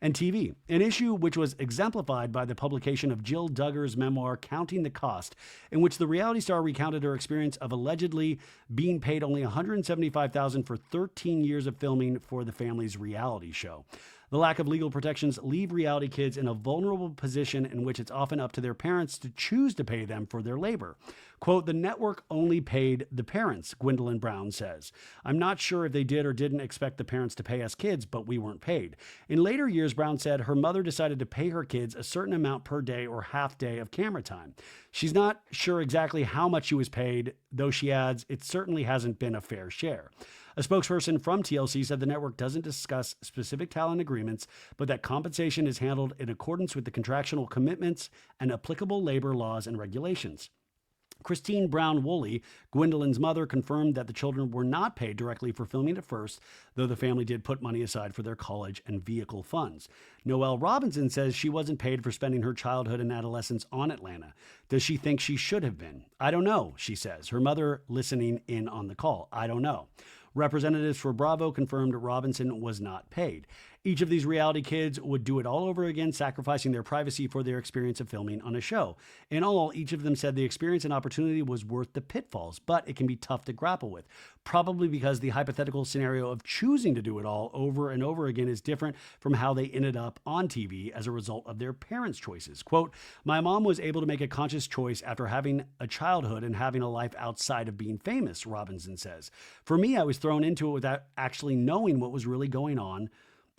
And TV, an issue which was exemplified by the publication of Jill Duggar's memoir, Counting the Cost, in which the reality star recounted her experience of allegedly being paid only $175,000 for 13 years of filming for the family's reality show. The lack of legal protections leave reality kids in a vulnerable position in which it's often up to their parents to choose to pay them for their labor. Quote, the network only paid the parents, Gwendolyn Brown says. I'm not sure if they did or didn't expect the parents to pay us kids, but we weren't paid. In later years, Ms. Brown said her mother decided to pay her kids a certain amount per day or half day of camera time. She's not sure exactly how much she was paid, though she adds it certainly hasn't been a fair share. A spokesperson from TLC said the network doesn't discuss specific talent agreements, but that compensation is handled in accordance with the contractual commitments and applicable labor laws and regulations. Christine Brown Woolley, Gwendolyn's mother, confirmed that the children were not paid directly for filming at first, though the family did put money aside for their college and vehicle funds. Noelle Robinson says she wasn't paid for spending her childhood and adolescence on Atlanta. Does she think she should have been? I don't know, she says. Her mother listening in on the call. I don't know. Representatives for Bravo confirmed Robinson was not paid. Each of these reality kids would do it all over again, sacrificing their privacy for their experience of filming on a show. In all, each of them said the experience and opportunity was worth the pitfalls, but it can be tough to grapple with, probably because the hypothetical scenario of choosing to do it all over and over again is different from how they ended up on TV as a result of their parents' choices. Quote, my mom was able to make a conscious choice after having a childhood and having a life outside of being famous, Robinson says. For me, I was thrown into it without actually knowing what was really going on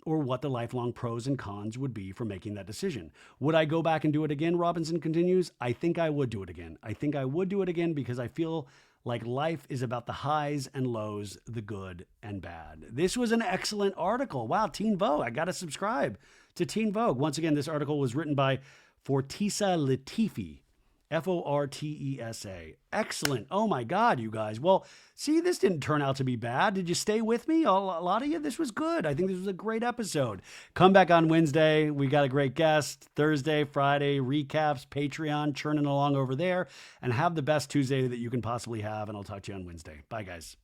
or what the lifelong pros and cons would be for making that decision. Would I go back and do it again? Robinson continues. I think I would do it again. I think I would do it again because I feel like life is about the highs and lows, the good and bad. This was an excellent article. Wow, Teen Vogue. I got to subscribe to Teen Vogue. Once again, this article was written by Fortisa Latifi. Fortesa. Excellent. Oh my God, you guys. Well, see, this didn't turn out to be bad. Did you stay with me? A lot of you, this was good. I think this was a great episode. Come back on Wednesday. We got a great guest. Thursday, Friday, recaps, Patreon, churning along over there. And have the best Tuesday that you can possibly have. And I'll talk to you on Wednesday. Bye, guys.